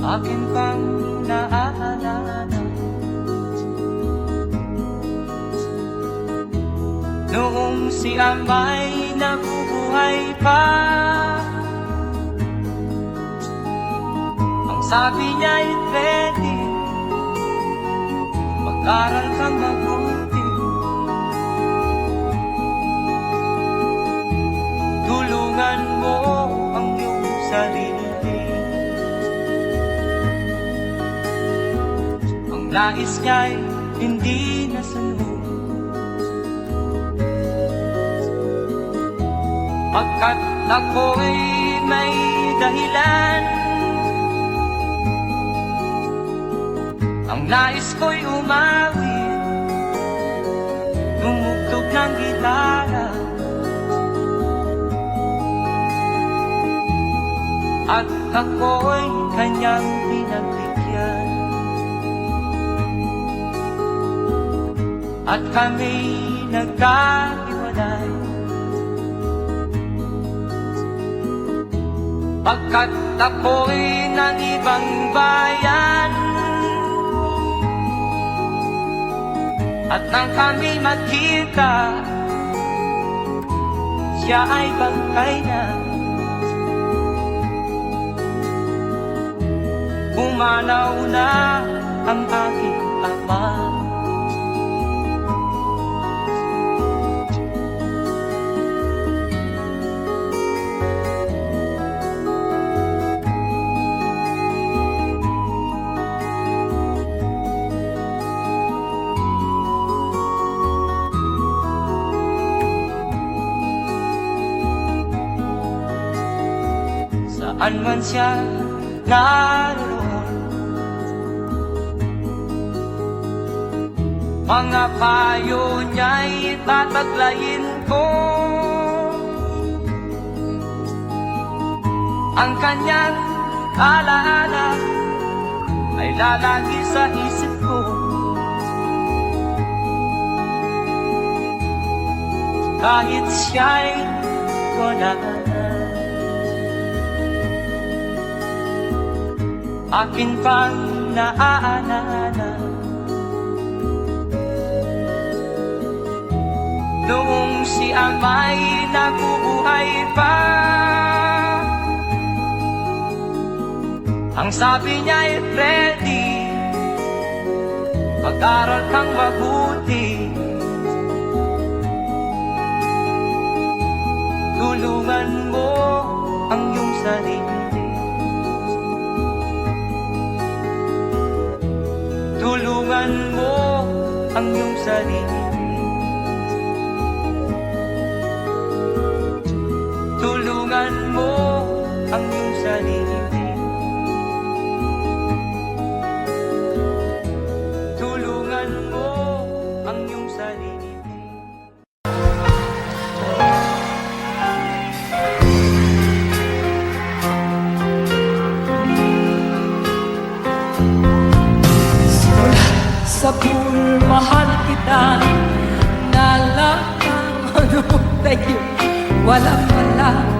Akin pang naaalala noong si Amay nabubuhay pa. Ang sabi niya'y ready, mag-aral kang mabuti, tulungan mo ang iyong sarili. Ang nais niya'y hindi nasunod, pagkat ako'y may dahilan. Ang nais ko'y umawi, tumugtog ng gitara, at ako'y kanyang pinagbigyan. At kami nagkahiwalay, pagkat ako'y ng ibang bayan. At nang kami magkita, siya ay bangkay na. pumanaw na ang aking ama. Saan man siya naroon, mga payo niya'y tataglayin ko. Ang kanyang alaala ay lalagi sa isip ko. Kahit siya'y wala na, akin pang naaalala noong si ama'y nabubuhay pa. Ang sabi niya'y Freddy, mag-aral kang mabuti, tulungan mo ang iyong sarili. Tulungan mo ang iyong sarili. Tulungan mo ang iyong sarili. Tulungan mo ang iyong sarili. Sa pool, mahal kita na lang ang ano tayo, walang wala.